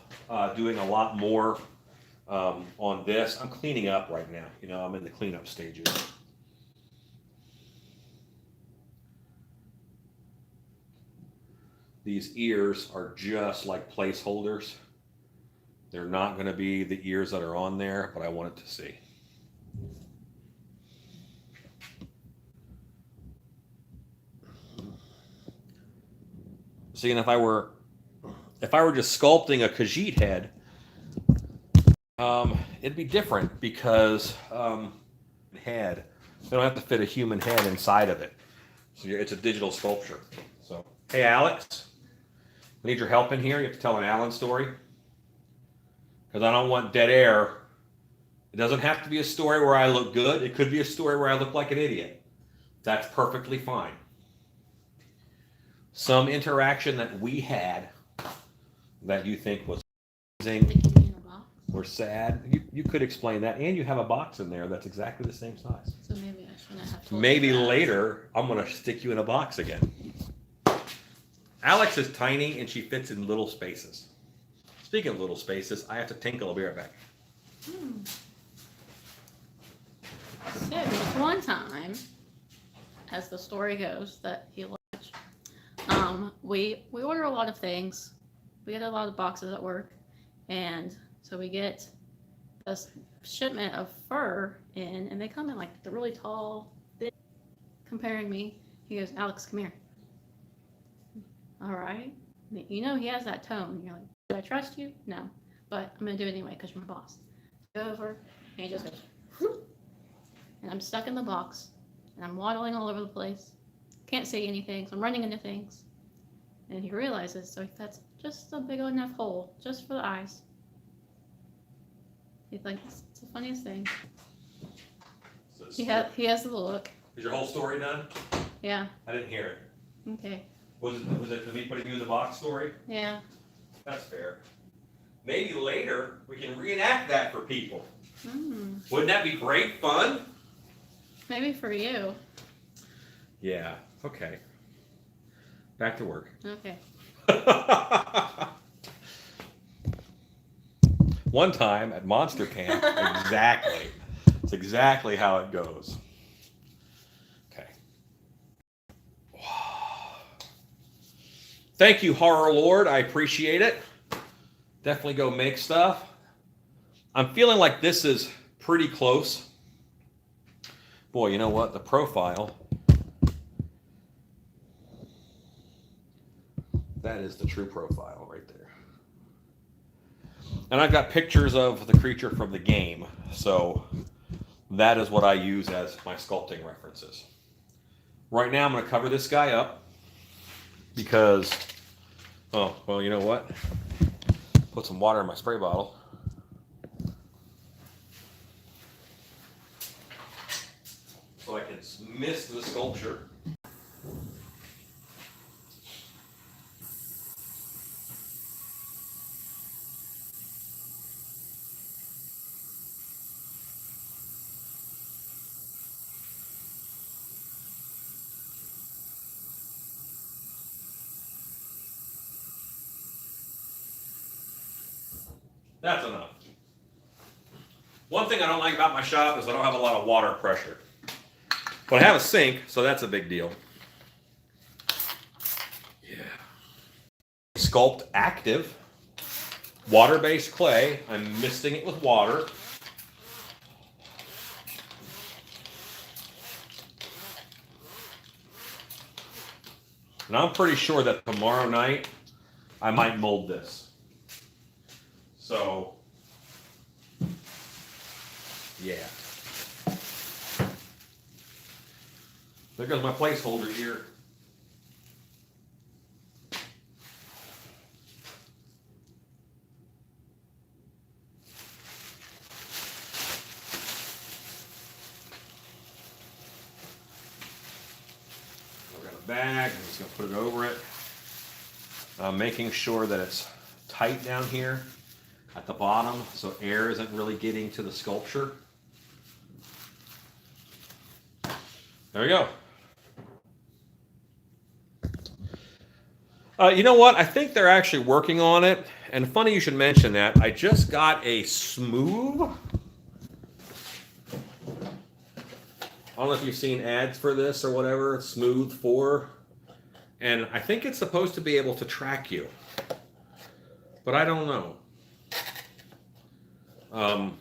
doing a lot more on this. I'm cleaning up right now. You know, I'm in the cleanup stages. These ears are just like placeholders. They're not going to be the ears that are on there, but I wanted to see. See, and if I were just sculpting a Khajiit head, it'd be different because head, they don't have to fit a human head inside of it. So it's a digital sculpture. So, hey, Alex. I need your help in here. You have to tell an Alan story. Because I don't want dead air. It doesn't have to be a story where I look good. It could be a story where I look like an idiot. That's perfectly fine. Some interaction that we had that you think was amazing or sad. You could explain that. And you have a box in there that's exactly the same size. So maybe I shouldn't have told Maybe you that. later, I'm going to stick you in a box again. Alex is tiny and she fits in little spaces. Speaking of little spaces, I have to tinkle. I'll be right back. So there was one time, as the story goes, that he watched. We order a lot of things. We get a lot of boxes at work, and so we get a shipment of fur in, and they come in like the really tall, thick. Comparing me, he goes, "Alex, come here." All right, you know he has that tone. You're like, "Do I trust you?" No, but I'm gonna do it anyway because you're my boss. Go over, and he just goes, whoop, and I'm stuck in the box, and I'm waddling all over the place. Can't see anything, so I'm running into things. And he realizes, so that's just a big enough hole, just for the eyes. He's like, it's the funniest thing. He has the look. Is your whole story done? Yeah. I didn't hear it. Okay. Was it me putting you in the box story? Yeah. That's fair. Maybe later we can reenact that for people. Wouldn't that be great fun? Maybe for you. Yeah. Okay. Back to work. Okay. One time at Monster Camp, exactly. It's exactly how it goes. Okay. Thank you, Horror Lord. I appreciate it. Definitely go make stuff. I'm feeling like this is pretty close. Boy, you know what? The profile. That is the true profile right there. And I've got pictures of the creature from the game. So that is what I use as my sculpting references. Right now I'm going to cover this guy up because, oh, well, you know what? Put some water in my spray bottle. So I can mist the sculpture. That's enough. One thing I don't like about my shop is I don't have a lot of water pressure. But I have a sink, so that's a big deal. Yeah. Sculpt Active. Water-based clay. I'm misting it with water. And I'm pretty sure that tomorrow night I might mold this. So, yeah. There goes my placeholder here. I've got a bag, I'm just gonna put it over it. I'm making sure that it's tight down here at the bottom so air isn't really getting to the sculpture. There we go. You know what? I think they're actually working on it. And funny you should mention that. I just got a smooth. I don't know if you've seen ads for this or whatever. Smooth 4. And I think it's supposed to be able to track you. But I don't know. I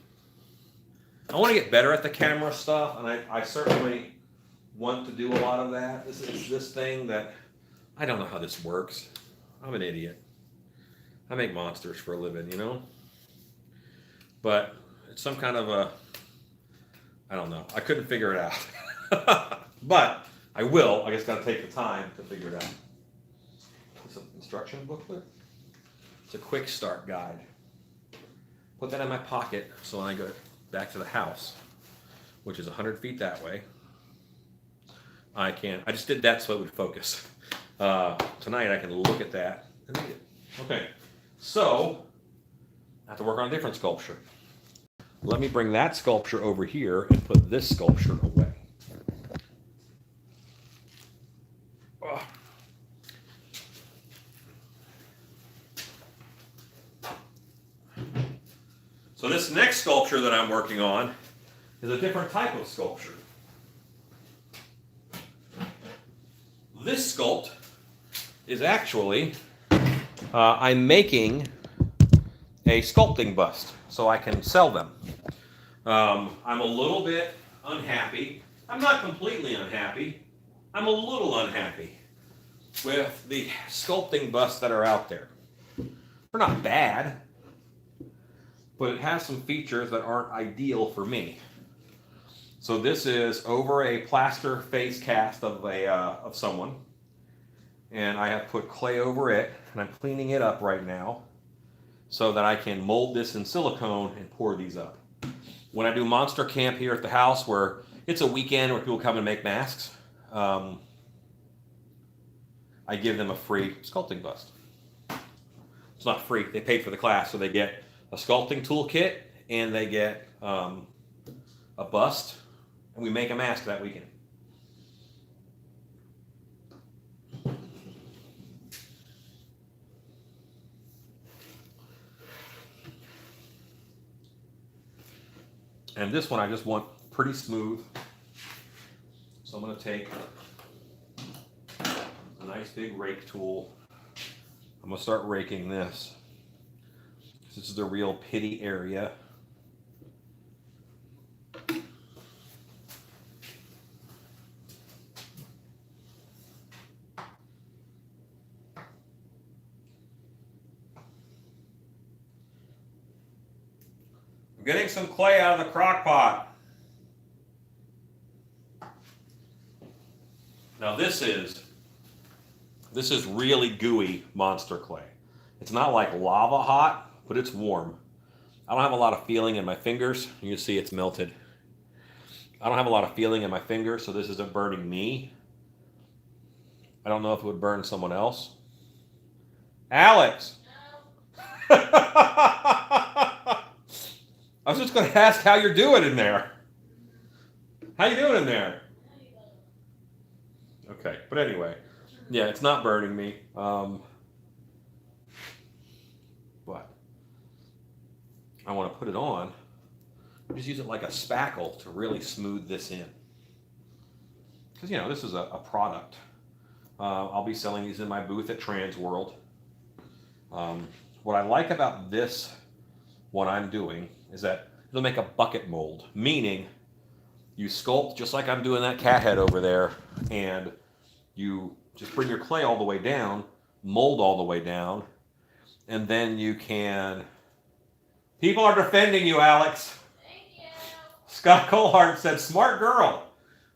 want to get better at the camera stuff. And I certainly want to do a lot of that. This is this thing that I don't know how this works. I'm an idiot. I make monsters for a living, you know? But it's some kind of a, I don't know. I couldn't figure it out. But I will. I just got to take the time to figure it out. It's an instruction booklet. It's a quick start guide. Put that in my pocket so when I go back to the house, which is 100 feet that way, I just did that so it would focus. Tonight I can look at that and read it. Okay, so I have to work on a different sculpture. Let me bring that sculpture over here and put this sculpture away. Ugh. So this next sculpture that I'm working on is a different type of sculpture. This sculpt is actually, I'm making a sculpting bust so I can sell them. I'm a little bit unhappy. I'm not completely unhappy. I'm a little unhappy with the sculpting busts that are out there. They're not bad, but it has some features that aren't ideal for me. So this is over a plaster face cast of someone, and I have put clay over it, and I'm cleaning it up right now so that I can mold this in silicone and pour these up. When I do monster camp here at the house, where it's a weekend where people come and make masks, I give them a free sculpting bust. It's not free; they paid for the class, so they get a sculpting toolkit and they get a bust. And we make a mask that weekend. And this one I just want pretty smooth. So I'm going to take a nice big rake tool. I'm going to start raking this. This is the real pity area. Getting some clay out of the crock pot. Now this is really gooey monster clay. It's not like lava hot, but it's warm. I don't have a lot of feeling in my fingers. You can see it's melted. I don't have a lot of feeling in my fingers, so this isn't burning me. I don't know if it would burn someone else. Alex! I was just going to ask how you're doing in there. How you doing in there? Okay, but anyway, yeah, it's not burning me. But I want to put it on Just use it like a spackle to really smooth this in. Because, you know, this is a product. I'll be selling these in my booth at Transworld. What I like about this one I'm doing is that it'll make a bucket mold, meaning you sculpt just like I'm doing that cat head over there, and you just bring your clay all the way down, mold all the way down, and then you can... People are defending you, Alex. Thank you. Scott Colhart said, smart girl.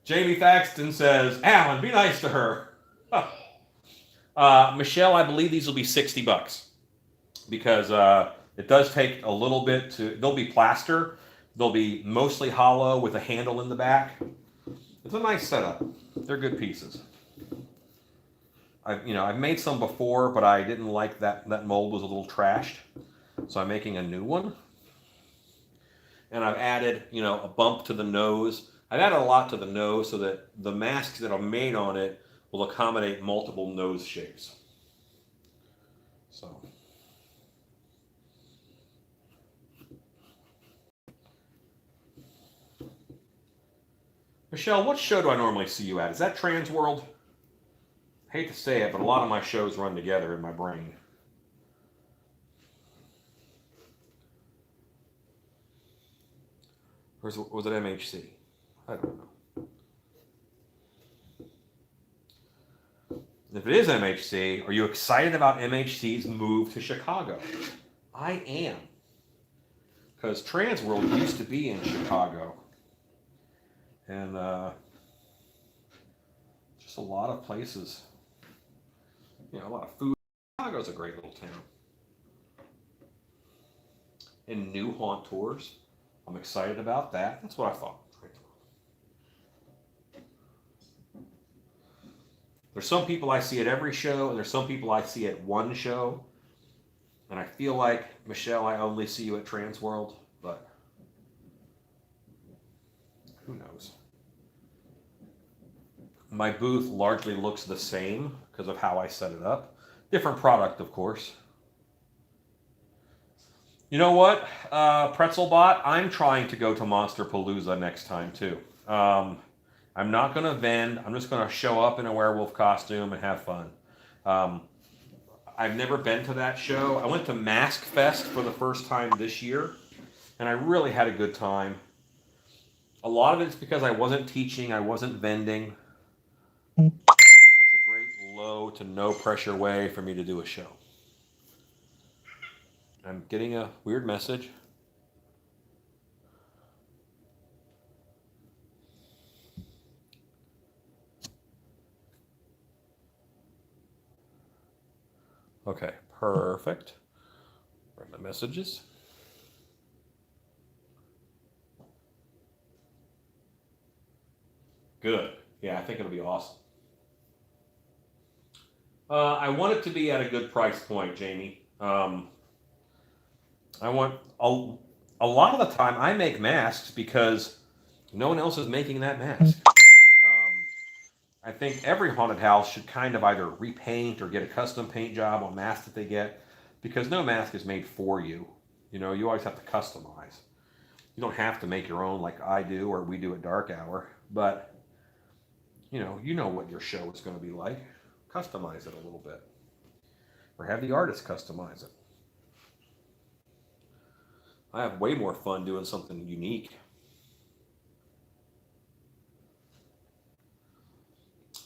Jamie Thaxton says, Alan, be nice to her. Michelle, I believe these will be $60 because it does take a little bit to, they'll be plaster. They'll be mostly hollow with a handle in the back. It's a nice setup. They're good pieces. I've made some before, but I didn't like that mold was a little trashed. So I'm making a new one. And I've added, a bump to the nose. I've added a lot to the nose so that the masks that are made on it will accommodate multiple nose shapes. So. Michelle, what show do I normally see you at? Is that Transworld? I hate to say it, but a lot of my shows run together in my brain. Or was it MHC? I don't know. If it is MHC, are you excited about MHC's move to Chicago? I am. Because Transworld used to be in Chicago. And just a lot of places. A lot of food. Chicago's a great little town. And new haunt tours. I'm excited about that. That's what I thought. There's some people I see at every show, and there's some people I see at one show. And I feel like, Michelle, I only see you at Transworld, but who knows? My booth largely looks the same because of how I set it up. Different product, of course. You know what, Pretzelbot? I'm trying to go to Monster Palooza next time, too. I'm not going to vend. I'm just going to show up in a werewolf costume and have fun. I've never been to that show. I went to Mask Fest for the first time this year, and I really had a good time. A lot of it's because I wasn't teaching. I wasn't vending. That's a great low to no pressure way for me to do a show. I'm getting a weird message. Okay, perfect. Read my messages. Good. Yeah, I think it'll be awesome. I want it to be at a good price point, Jamie. I want a lot of the time I make masks because no one else is making that mask. I think every haunted house should kind of either repaint or get a custom paint job on masks that they get, because no mask is made for you. You always have to customize. You don't have to make your own like I do or we do at Dark Hour, but you know what your show is going to be like. Customize it a little bit, or have the artist customize it. I have way more fun doing something unique.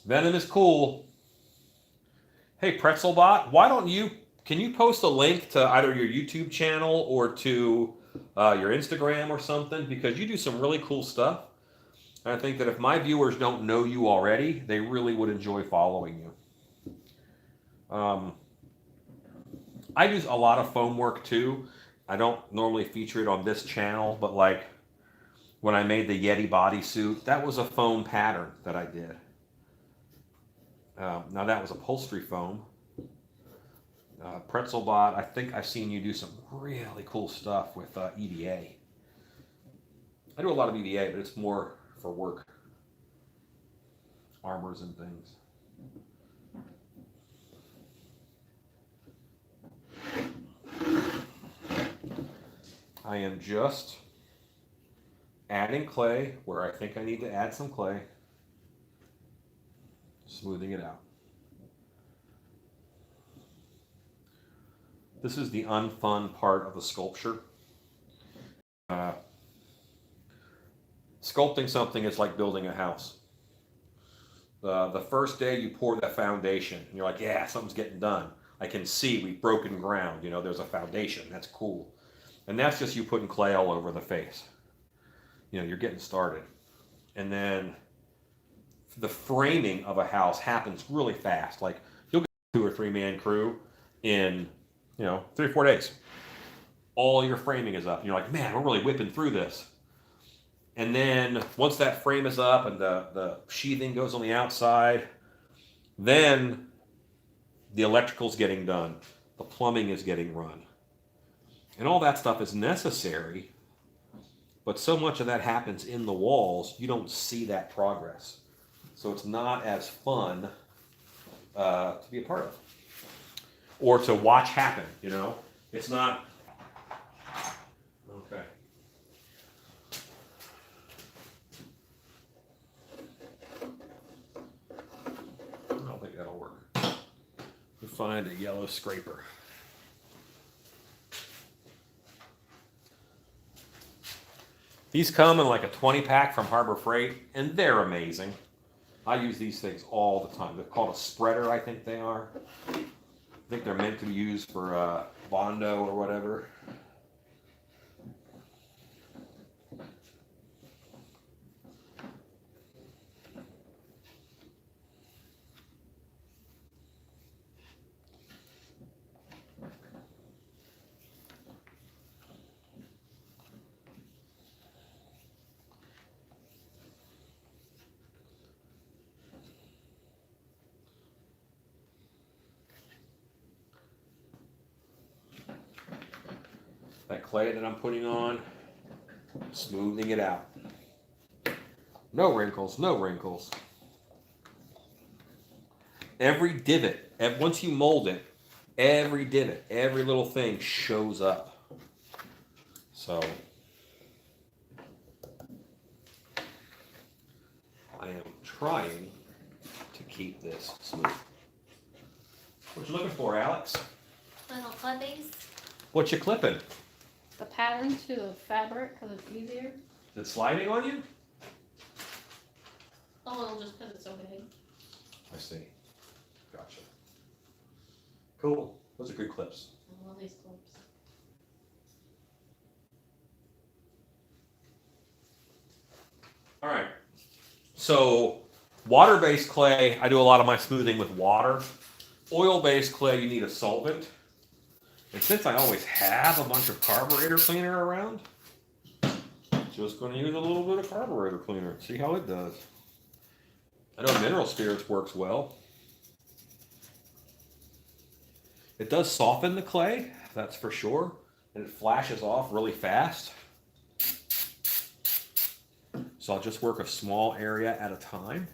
Venom is cool. Hey, Pretzelbot, can you post a link to either your YouTube channel or to your Instagram or something? Because you do some really cool stuff. And I think that if my viewers don't know you already, they really would enjoy following you. I do a lot of foam work too. I don't normally feature it on this channel, but like when I made the Yeti bodysuit, that was a foam pattern that I did. Now that was upholstery foam. Pretzelbot, I think I've seen you do some really cool stuff with EVA. I do a lot of EVA, but it's more for work. Armors and things. I am just adding clay where I think I need to add some clay, smoothing it out. This is the unfun part of the sculpture. Sculpting something is like building a house. The first day you pour that foundation, and you're like, yeah, something's getting done. I can see we've broken ground. You know, there's a foundation. That's cool. And that's just you putting clay all over the face. You know, you're getting started. And then the framing of a house happens really fast. Like, you'll get a 2 or 3 man crew in, 3 or 4 days. All your framing is up. And you're like, man, we're really whipping through this. And then once that frame is up and the sheathing goes on the outside, then the electrical's getting done. The plumbing is getting run. And all that stuff is necessary, but so much of that happens in the walls, you don't see that progress. So it's not as fun to be a part of. Or to watch happen, It's not... Okay. I don't think that'll work. We'll find a yellow scraper. These come in like a 20-pack from Harbor Freight, and they're amazing. I use these things all the time. They're called a spreader, I think they are. I think they're meant to be used for Bondo or whatever. That clay that I'm putting on, smoothing it out. No wrinkles, no wrinkles. Every divot, once you mold it, every divot, every little thing shows up. So, I am trying to keep this smooth. What you looking for, Alex? Little clippies. What you clipping? The pattern to the fabric because it's easier. Is it sliding on you? A little just because it's so big. I see. Gotcha. Cool. Those are good clips. I love these clips. All right. So water-based clay, I do a lot of my smoothing with water. Oil-based clay, you need a solvent. And since I always have a bunch of carburetor cleaner around, just going to use a little bit of carburetor cleaner and see how it does. I know mineral spirits works well. It does soften the clay, that's for sure, and it flashes off really fast. So I'll just work a small area at a time.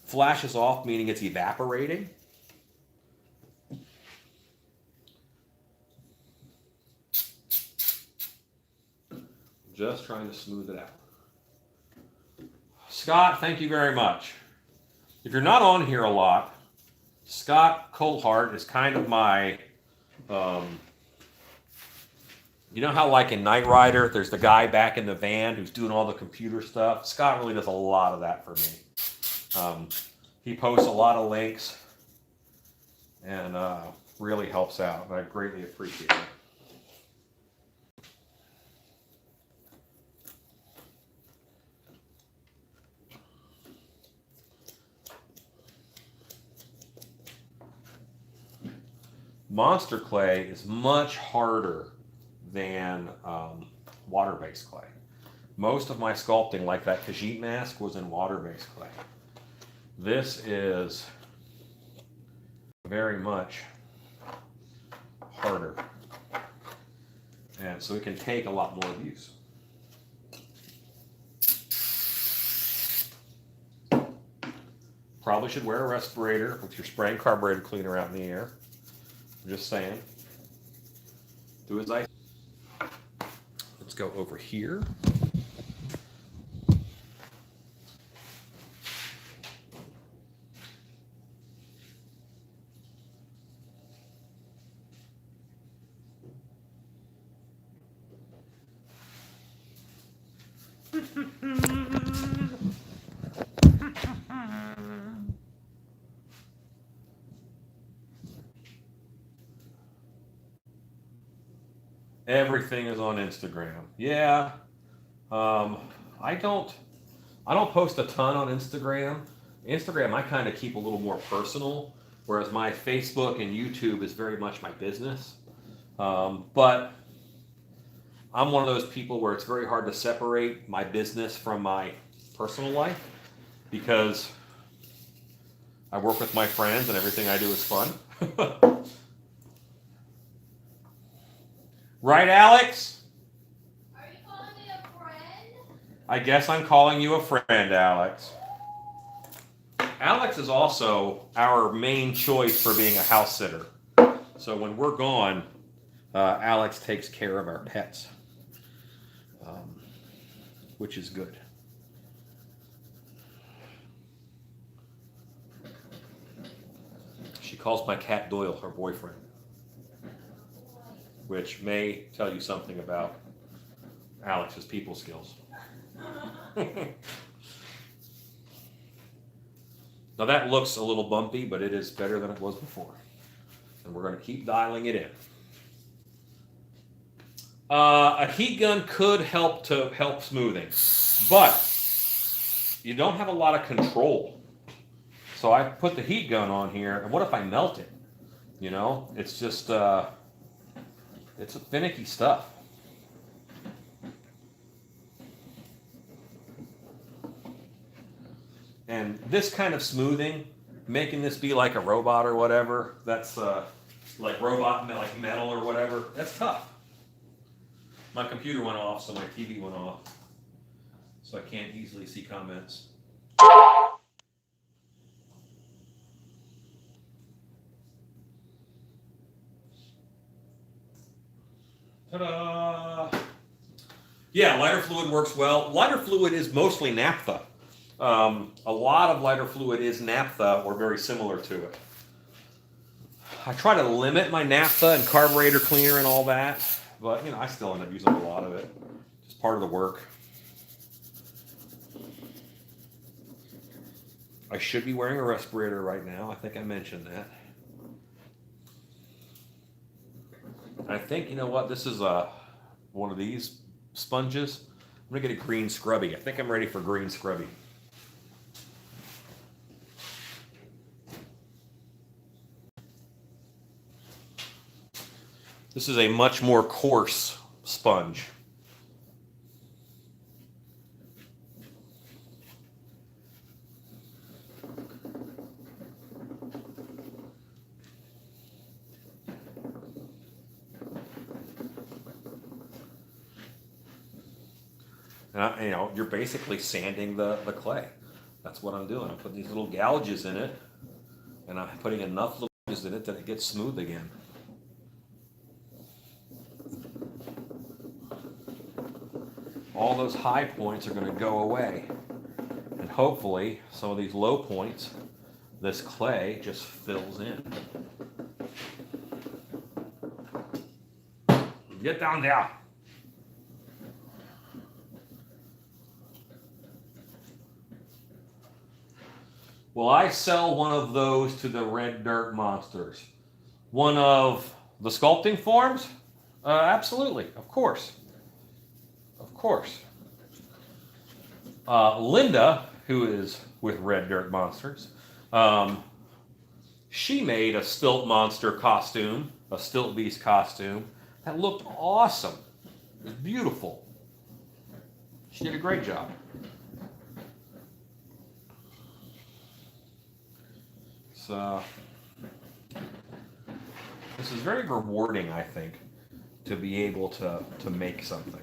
Flashes off meaning it's evaporating. Just trying to smooth it out. Scott, thank you very much. If you're not on here a lot, Scott Colehart is kind of my, you know how like in Knight Rider, there's the guy back in the van who's doing all the computer stuff? Scott really does a lot of that for me. He posts a lot of links and really helps out, and I greatly appreciate it. Monster clay is much harder than water-based clay. Most of my sculpting, like that Khajiit mask, was in water-based clay. This is very much harder. And so it can take a lot more abuse. Probably should wear a respirator with your spraying carburetor cleaner out in the air. I'm just saying. Do as I Let's go over here. Everything is on Instagram. Yeah. I don't post a ton on Instagram. Instagram I kind of keep a little more personal, whereas my Facebook and YouTube is very much my business. But I'm one of those people where it's very hard to separate my business from my personal life because I work with my friends and everything I do is fun. Right, Alex? Are you calling me a friend? I guess I'm calling you a friend, Alex. Alex is also our main choice for being a house sitter. So when we're gone, Alex takes care of our pets, which is good. She calls my cat Doyle her boyfriend, which may tell you something about Alex's people skills. Now that looks a little bumpy, but it is better than it was before. And we're going to keep dialing it in. A heat gun could help smoothing, but you don't have a lot of control. So I put the heat gun on here, and what if I melt it? You know, it's just, it's finicky stuff. And this kind of smoothing, making this be like a robot or whatever, that's like robot, like metal or whatever, that's tough. My computer went off, so my TV went off, so I can't easily see comments. Ta-da! Yeah, lighter fluid works well. Lighter fluid is mostly naphtha. A lot of lighter fluid is naphtha or very similar to it. I try to limit my naphtha and carburetor cleaner and all that, but you know, I still end up using a lot of it. It's part of the work. I should be wearing a respirator right now. I think I mentioned that. I think, you know what, this is one of these sponges. I'm gonna get a green scrubby. I think I'm ready for green scrubby. This is a much more coarse sponge. You know, you're basically sanding the clay. That's what I'm doing. I'm putting these little gouges in it, and I'm putting enough little gouges in it that it gets smooth again. All those high points are going to go away. And hopefully, some of these low points, this clay just fills in. Get down there. Will I sell one of those to the red dirt monsters? One of the sculpting forms? Absolutely, of course. Of course. Linda, who is with Red Dirt Monsters, she made a stilt monster costume, a stilt beast costume, that looked awesome. It was beautiful. She did a great job. So, this is very rewarding, I think, to be able to make something.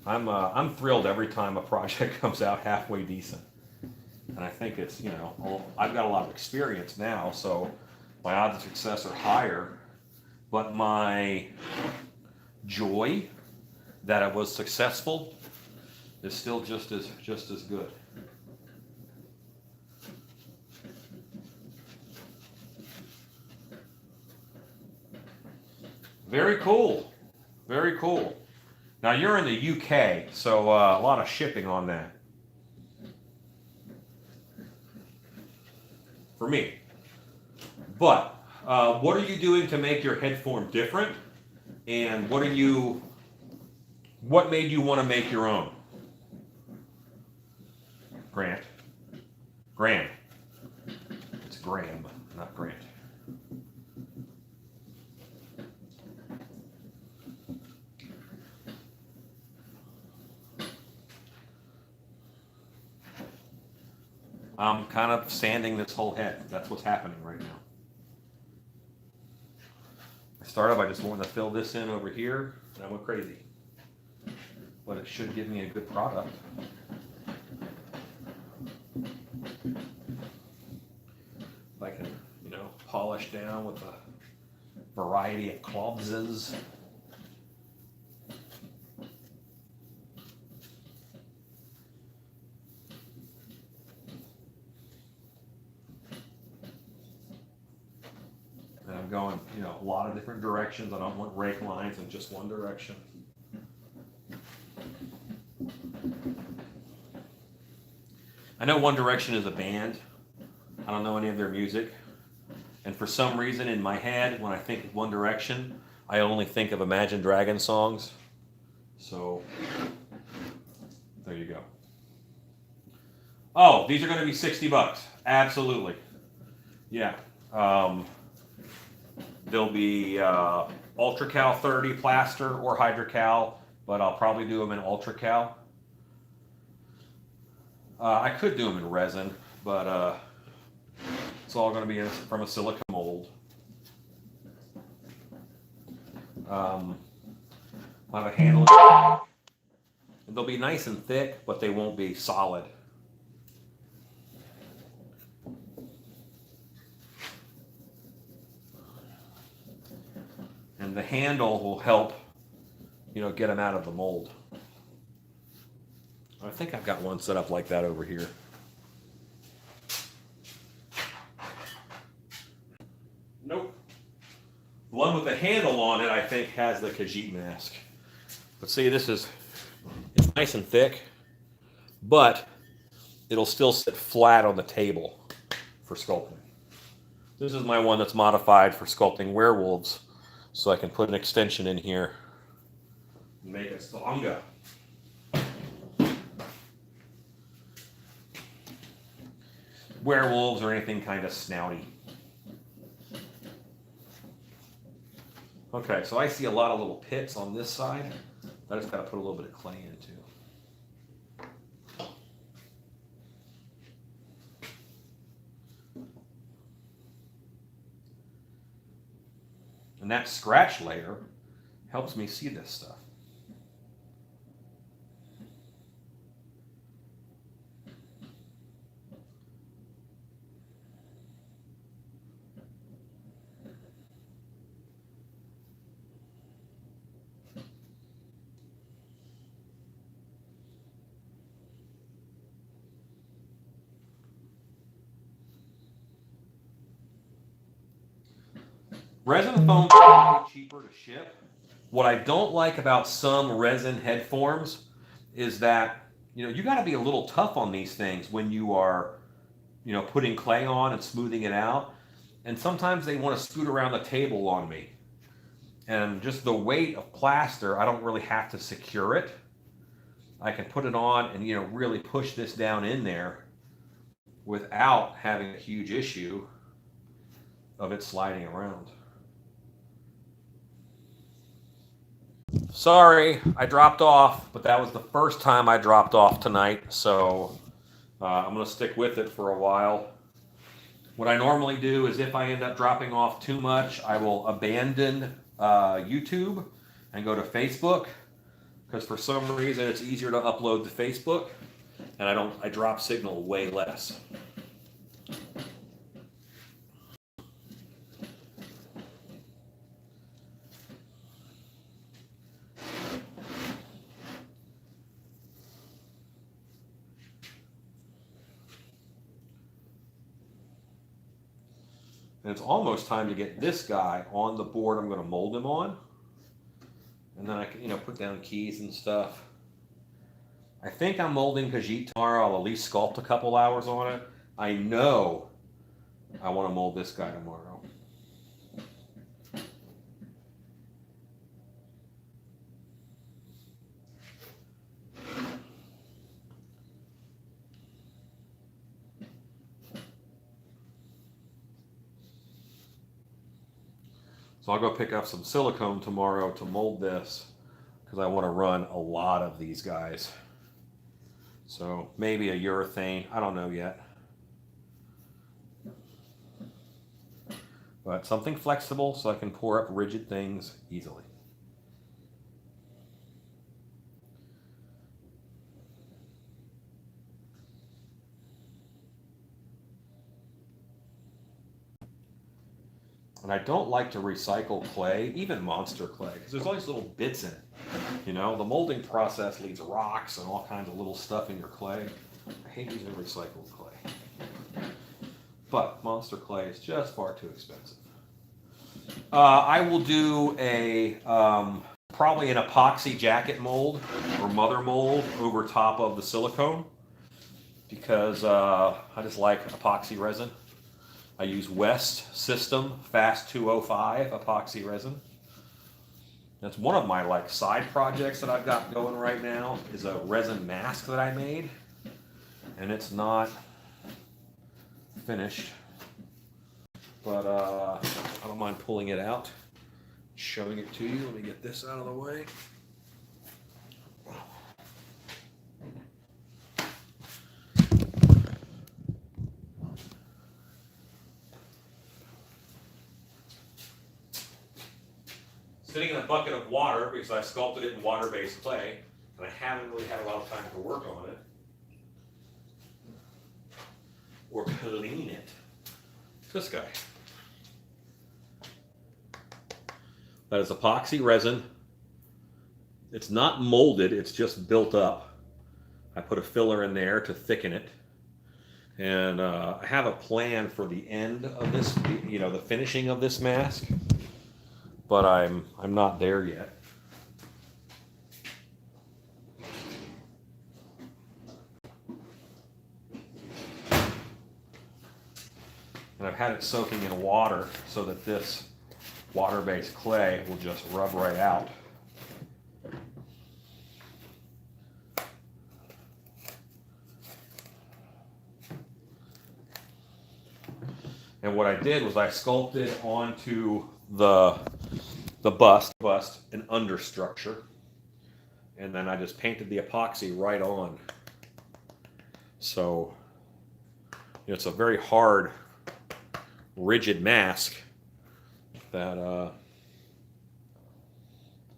I'm thrilled every time a project comes out halfway decent. And I think it's, you know, I've got a lot of experience now, so my odds of success are higher. But my joy that it was successful is still just as good. Very cool. Very cool. Now you're in the UK, so a lot of shipping on that. For me. But what are you doing to make your head form different? And what made you want to make your own? Grant. Graham. It's Graham, not Grant. I'm kind of sanding this whole head. That's what's happening right now. I started by just wanting to fill this in over here, and I went crazy. But it should give me a good product. If I can, polish down with a variety of cloths. And I'm going, a lot of different directions. I don't want rake lines in just one direction. I know One Direction is a band. I don't know any of their music. And for some reason in my head, when I think of One Direction, I only think of Imagine Dragons songs. So, there you go. Oh, these are going to be $60. Absolutely. Yeah. They'll be Ultra Cal 30 plaster or Hydrocal, but I'll probably do them in Ultra Cal. I could do them in resin, but it's all going to be from a silica mold. I'll have a handle. They'll be nice and thick, but they won't be solid. And the handle will help, get them out of the mold. I think I've got one set up like that over here. Nope. The one with the handle on it, I think, has the Khajiit mask. But see, it's nice and thick, but it'll still sit flat on the table for sculpting. This is my one that's modified for sculpting werewolves, so I can put an extension in here and make it stronger. Werewolves or anything kind of snouty. Okay, so I see a lot of little pits on this side. I just got to put a little bit of clay into. And that scratch layer helps me see this stuff. Resin foam is probably cheaper to ship. What I don't like about some resin head forms is that, you got to be a little tough on these things when you are, putting clay on and smoothing it out. And sometimes they want to scoot around the table on me. And just the weight of plaster, I don't really have to secure it. I can put it on and, really push this down in there without having a huge issue of it sliding around. Sorry, I dropped off, but that was the first time I dropped off tonight, so I'm going to stick with it for a while. What I normally do is if I end up dropping off too much, I will abandon YouTube and go to Facebook, because for some reason it's easier to upload to Facebook, and I drop signal way less. And it's almost time to get this guy on the board I'm going to mold him on. And then I can, put down keys and stuff. I think I'm molding Khajiit tomorrow. I'll at least sculpt a couple hours on it. I know I want to mold this guy tomorrow. So I'll go pick up some silicone tomorrow to mold this because I want to run a lot of these guys. So maybe a urethane, I don't know yet. But something flexible so I can pour up rigid things easily. And I don't like to recycle clay, even monster clay, because there's all these little bits in it. The molding process leaves rocks and all kinds of little stuff in your clay. I hate using recycled clay. But monster clay is just far too expensive. I will do probably an epoxy jacket mold or mother mold over top of the silicone because I just like epoxy resin. I use West System Fast 205 epoxy resin. That's one of my side projects that I've got going right now is a resin mask that I made, and it's not finished, but I don't mind pulling it out, showing it to you. Let me get this out of the way. Sitting in a bucket of water because I sculpted it in water-based clay, and I haven't really had a lot of time to work on it or clean it. This guy. That is epoxy resin. It's not molded, it's just built up. I put a filler in there to thicken it. And I have a plan for the end of this, the finishing of this mask. But I'm not there yet. And I've had it soaking in water so that this water-based clay will just rub right out. And what I did was I sculpted onto the bust an understructure, and then I just painted the epoxy right on. So it's a very hard, rigid mask that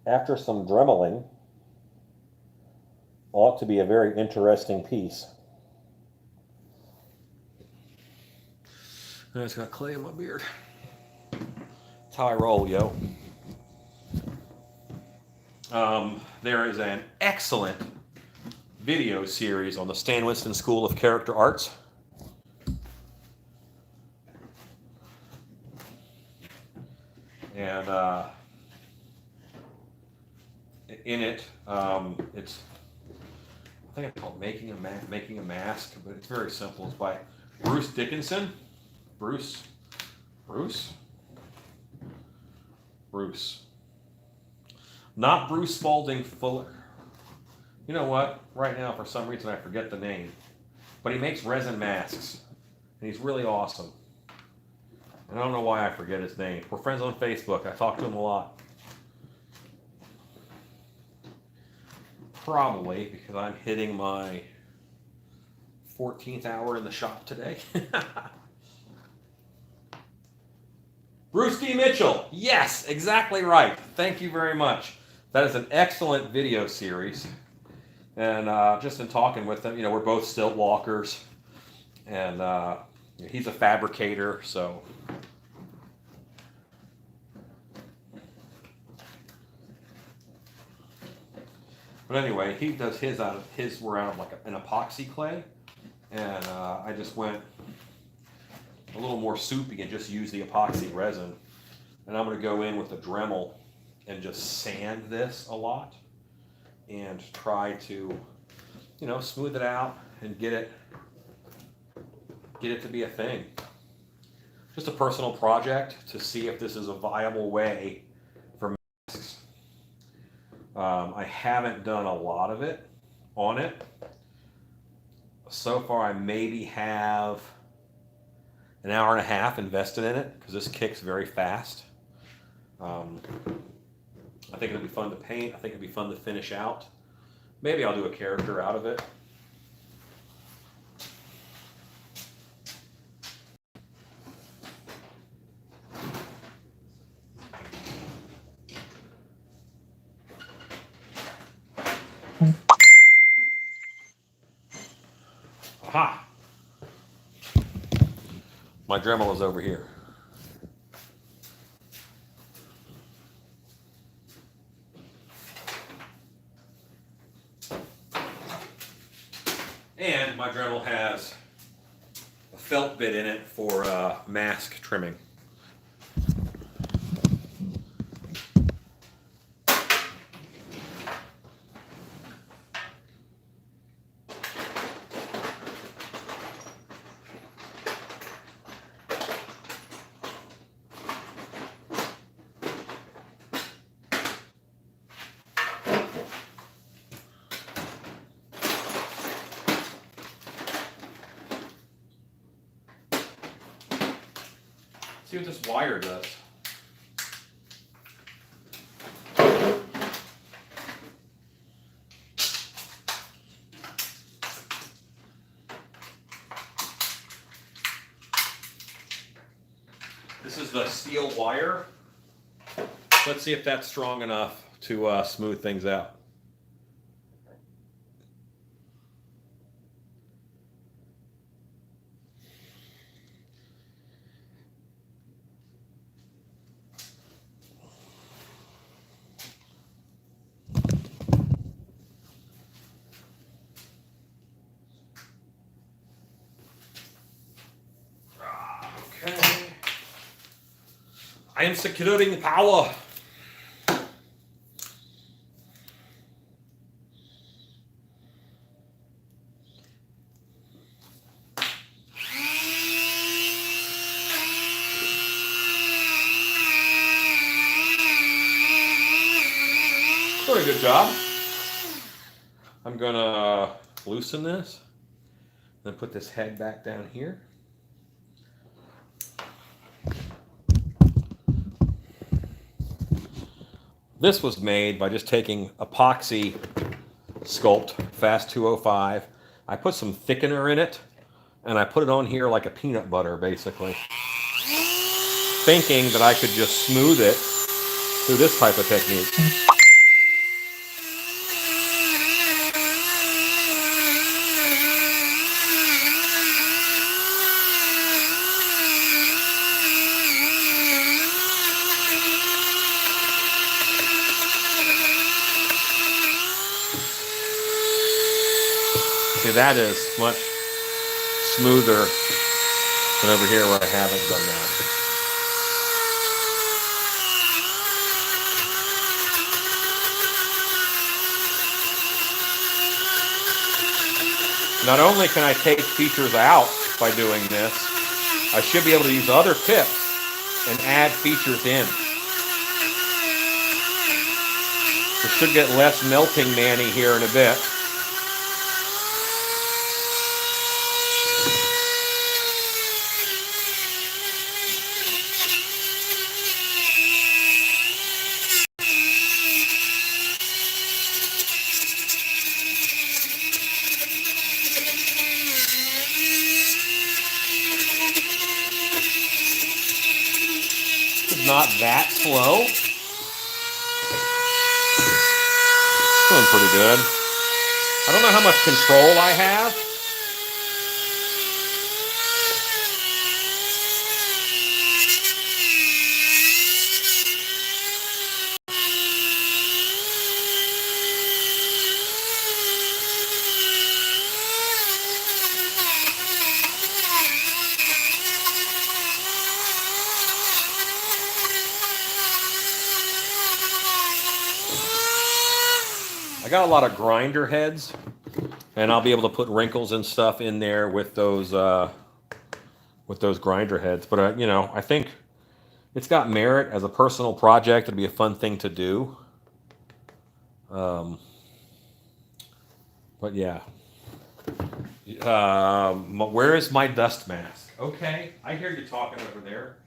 after some dremeling ought to be a very interesting piece. And it's got clay in my beard. That's how I roll, yo. There is an excellent video series on the Stan Winston School of Character Arts. And in it, it's, I think it's called Making a Mask, but it's very simple. It's by Bruce Dickinson. Bruce. Not Bruce Spalding Fuller. You know what? Right now, for some reason, I forget the name. But he makes resin masks. And he's really awesome. And I don't know why I forget his name. We're friends on Facebook. I talk to him a lot. Probably because I'm hitting my 14th hour in the shop today. Bruce D. Mitchell. Yes, exactly right. Thank you very much. That is an excellent video series. And just in talking with him, we're both stilt walkers. And he's a fabricator, so. But anyway, he does his out of an epoxy clay. And I just went a little more soupy and just use the epoxy resin. And I'm going to go in with a Dremel and just sand this a lot and try to, you know, smooth it out and get it to be a thing. Just a personal project to see if this is a viable way for masks. I haven't done a lot of it on it. So far, I maybe have an hour and a half invested in it because this kicks very fast. I think it'll be fun to paint. I think it'll be fun to finish out. Maybe I'll do a character out of it. Aha! My Dremel is over here. And my Dremel has a felt bit in it for mask trimming. See what this wire does. This is the steel wire. Let's see if that's strong enough to smooth things out. Okay. I am securing power. Doing a good job. I'm gonna loosen this, then put this head back down here. This was made by just taking epoxy Sculpt Fast 205. I put some thickener in it, and I put it on here like a peanut butter, basically, thinking that I could just smooth it through this type of technique. See, that is much smoother than over here where I haven't done that. Not only can I take features out by doing this, I should be able to use other tips and add features in. It should get less melting Manny here in a bit. Not that slow. Doing pretty good. I don't know how much control I have. I got a lot of grinder heads, and I'll be able to put wrinkles and stuff in there with those grinder heads. But you know, I think it's got merit as a personal project. It'd be a fun thing to do. But yeah. Where is my dust mask? Okay, I hear you talking over there.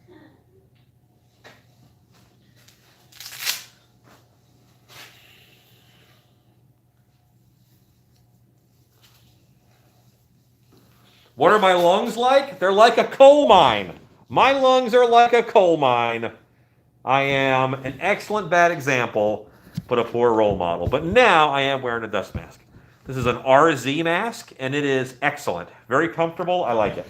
What are my lungs like? They're like a coal mine. My lungs are like a coal mine. I am an excellent bad example, but a poor role model. But now I am wearing a dust mask. This is an RZ mask, and it is excellent. Very comfortable. I like it.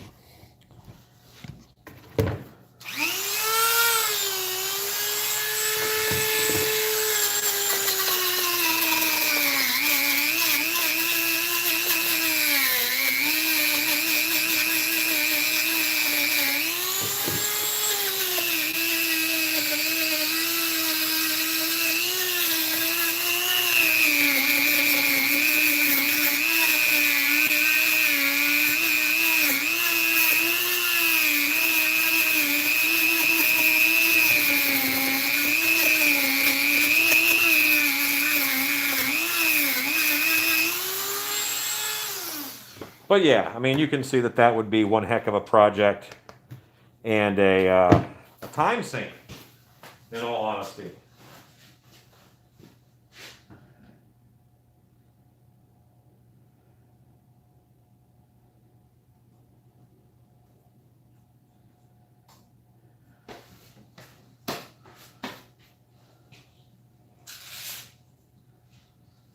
But yeah, I mean, you can see that that would be one heck of a project and a time sink, in all honesty.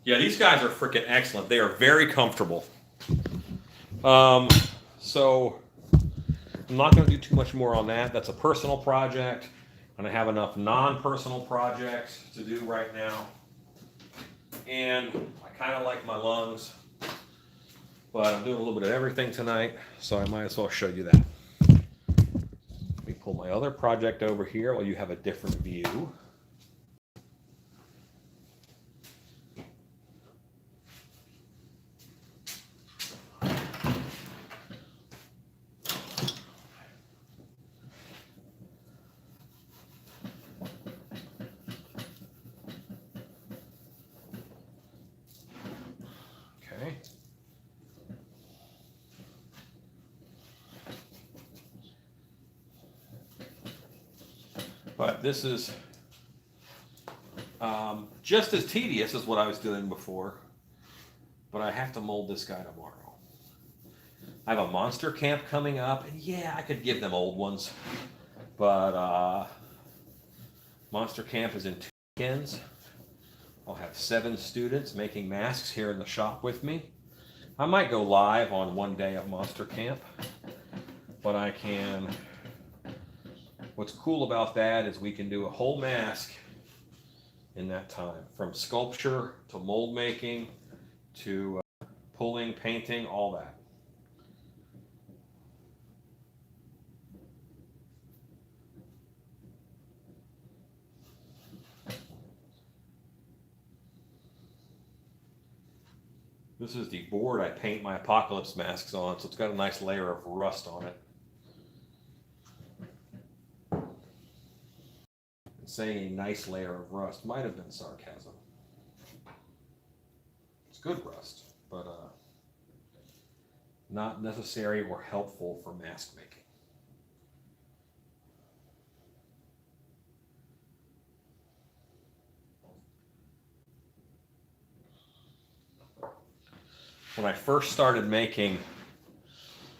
Yeah, these guys are freaking excellent. They are very comfortable. So I'm not going to do too much more on that. That's a personal project, and I have enough non-personal projects to do right now. And I kind of like my lungs, but I'm doing a little bit of everything tonight, so I might as well show you that. Let me pull my other project over here while you have a different view. Okay. But this is just as tedious as what I was doing before, but I have to mold this guy tomorrow. I have a monster camp coming up, and yeah, I could give them old ones, but monster camp is in 2 weekends. I'll have 7 students making masks here in the shop with me. I might go live on one day of monster camp, but I can. What's cool about that is we can do a whole mask in that time, from sculpture to mold making to pulling, painting, all that. This is the board I paint my apocalypse masks on, so it's got a nice layer of rust on it. Saying a nice layer of rust might have been sarcasm. It's good rust, but not necessary or helpful for mask making. When I first started making,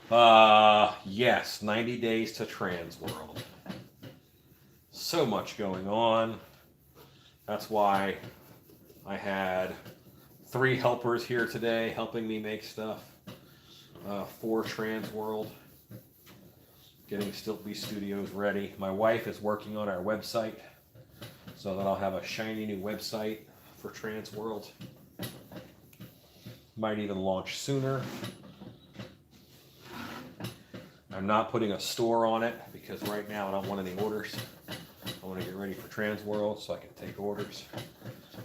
yes, 90 Days to Trans World. So much going on. That's why I had 3 helpers here today helping me make stuff for Trans World, getting Stiltby Studios ready. My wife is working on our website so that I'll have a shiny new website for Trans World. Might even launch sooner. I'm not putting a store on it because right now I don't want any orders. I want to get ready for Trans World so I can take orders.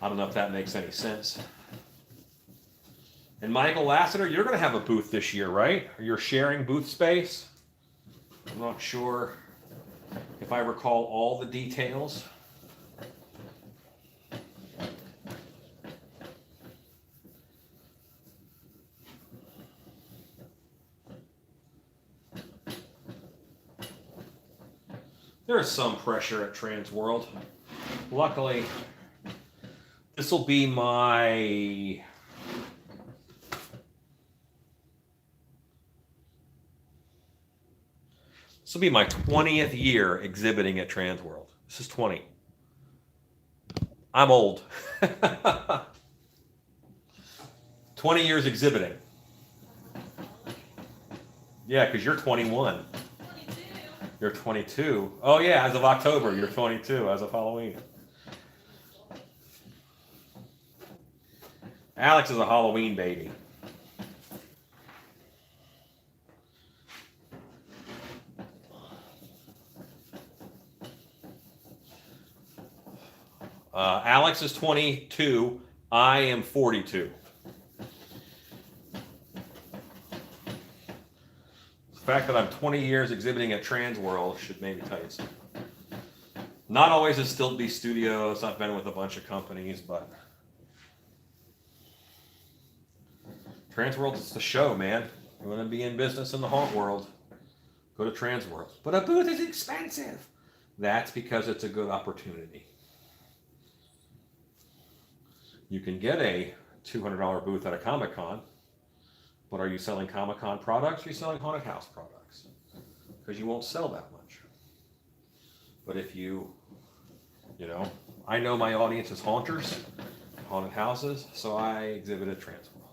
I don't know if that makes any sense. And Michael Lassiter, you're going to have a booth this year, right? Or you're sharing booth space? I'm not sure if I recall all the details. There is some pressure at Transworld. Luckily, this will be my This will be my 20th year exhibiting at Transworld. This is 20. I'm old. 20 years exhibiting. Yeah, because you're 21. 22. You're 22. Oh, yeah, as of October, you're 22, as of Halloween. Alex is a Halloween baby. Alex is 22. I am 42. The fact that I'm 20 years exhibiting at Transworld should maybe tell you something. Not always at Still Be Studios. I've been with a bunch of companies, but Transworld is the show, man. You want to be in business in the haunt world, go to Transworld. But a booth is expensive. That's because it's a good opportunity. You can get a $200 booth at a Comic-Con, but are you selling Comic-Con products or are you selling haunted house products? Because you won't sell that much. But if you know, I know my audience is haunters, haunted houses, so I exhibit at Transworld.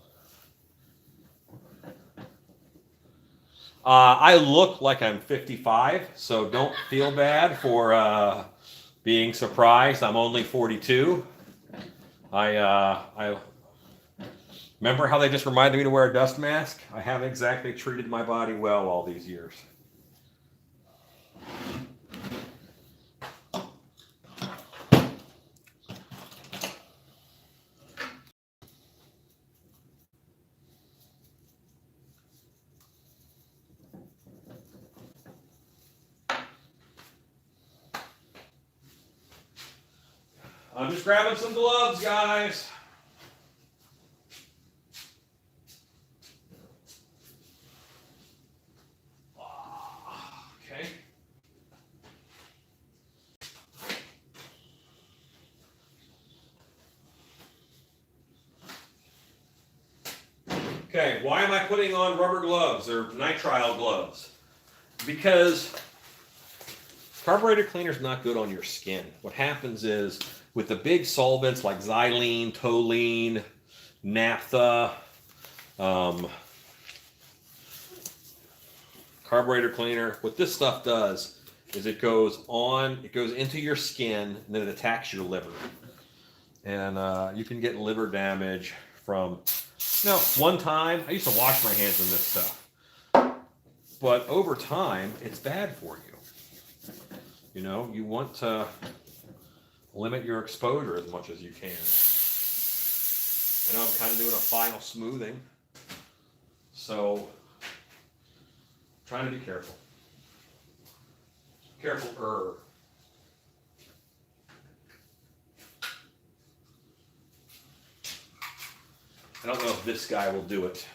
I look like I'm 55, so don't feel bad for being surprised. I'm only 42. I remember how they just reminded me to wear a dust mask? I haven't exactly treated my body well all these years. I'm just grabbing some gloves, guys. Okay. Okay, why am I putting on rubber gloves or nitrile gloves? Because carburetor cleaner is not good on your skin. What happens is with the big solvents like xylene, toluene, naphtha, carburetor cleaner, what this stuff does is it goes into your skin and then it attacks your liver. And you can get liver damage from, one time, I used to wash my hands in this stuff. But over time, it's bad for you. You know, you want to limit your exposure as much as you can. I know I'm kind of doing a final smoothing, so I'm trying to be careful. Careful. I don't know if this guy will do it.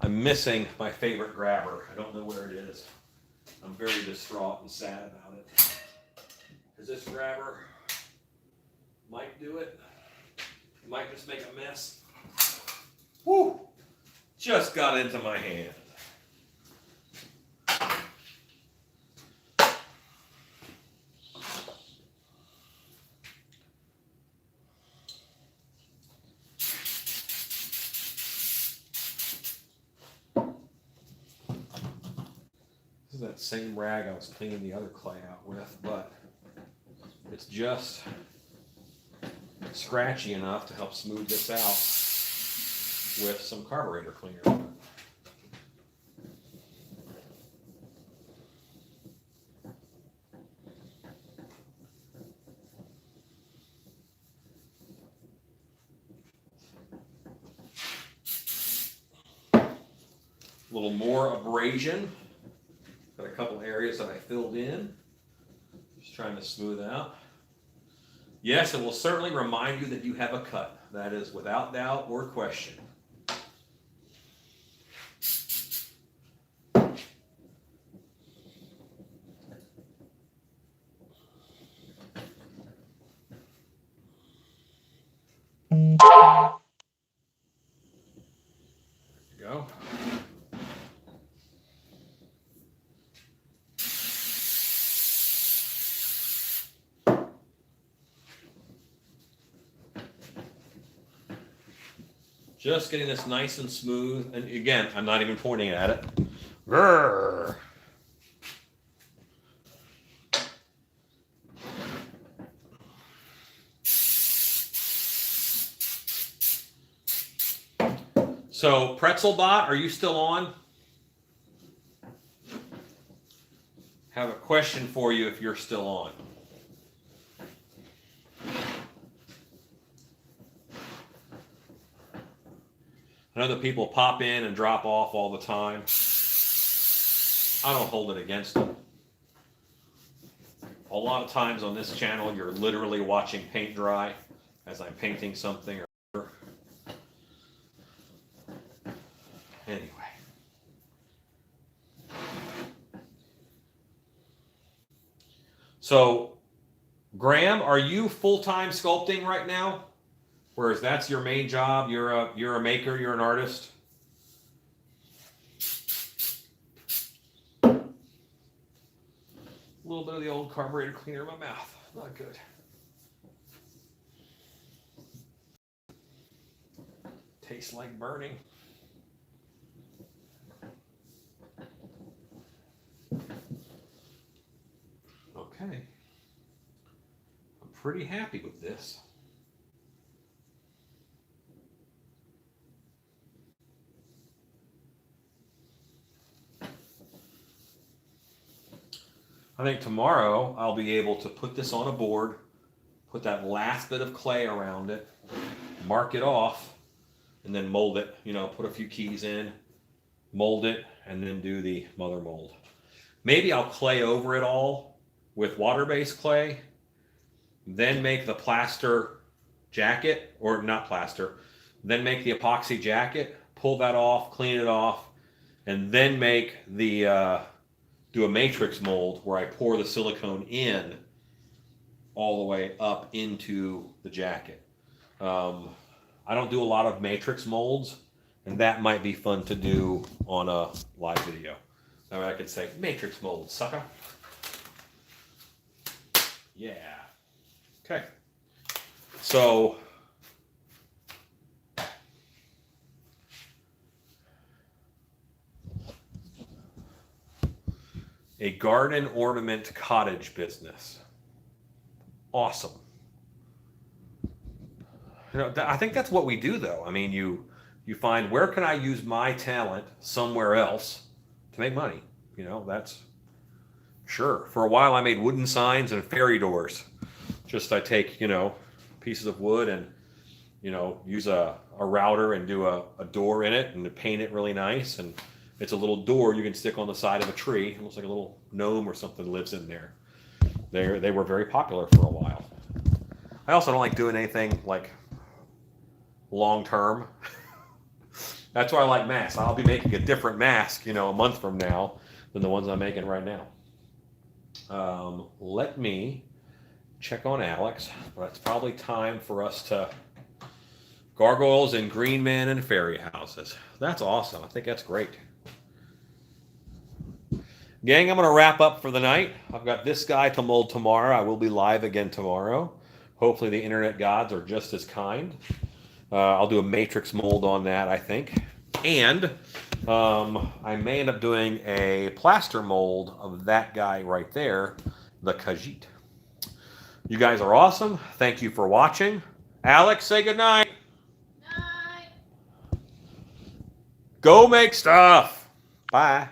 I'm missing my favorite grabber. I don't know where it is. I'm very distraught and sad about it. Because this grabber might do it. It might just make a mess. Woo! Just got into my hand. This is that same rag I was cleaning the other clay out with, but it's just scratchy enough to help smooth this out with some carburetor cleaner. little more abrasion. Got a couple areas that I filled in. Just trying to smooth out. Yes, it will certainly remind you that you have a cut. That is without doubt or question. Go. Just getting this nice and smooth. And again, I'm not even pointing at it. Grrr. So, Pretzelbot, are you still on? Have a question for you if you're still on. I know that people pop in and drop off all the time. I don't hold it against them. A lot of times on this channel, you're literally watching paint dry as I'm painting something. Anyway. So, Graham, are you full-time sculpting right now? Whereas that's your main job, you're a maker, you're an artist. A little bit of the old carburetor cleaner in my mouth. Not good. Tastes like burning. Okay. I'm pretty happy with this. I think tomorrow I'll be able to put this on a board, put that last bit of clay around it, mark it off, and then mold it. You know, put a few keys in, mold it, and then do the mother mold. Maybe I'll clay over it all with water-based clay, then make the plaster jacket, or not plaster, then make the epoxy jacket, pull that off, clean it off, and then make the do a matrix mold where I pour the silicone in all the way up into the jacket. I don't do a lot of matrix molds, and that might be fun to do on a live video. That way I could say, matrix mold, sucker. Yeah. Okay. So, a garden ornament cottage business. Awesome. You know, I think that's what we do, though. I mean, you find, where can I use my talent somewhere else to make money? You know, that's sure. For a while, I made wooden signs and fairy doors. Just I take, you know, pieces of wood and, you know, use a router and do a door in it and paint it really nice. And it's a little door you can stick on the side of a tree. It looks like a little gnome or something lives in there. They were very popular for a while. I also don't like doing anything like long term. That's why I like masks. I'll be making a different mask, you know, a month from now than the ones I'm making right now. Let me check on Alex. But it's probably time for us to gargoyles and green men and fairy houses. That's awesome. I think that's great. Gang, I'm going to wrap up for the night. I've got this guy to mold tomorrow. I will be live again tomorrow. Hopefully the internet gods are just as kind. I'll do a matrix mold on that, I think. And I may end up doing a plaster mold of that guy right there, the Khajiit. You guys are awesome. Thank you for watching. Alex, say goodnight. Night. Go make stuff. Bye.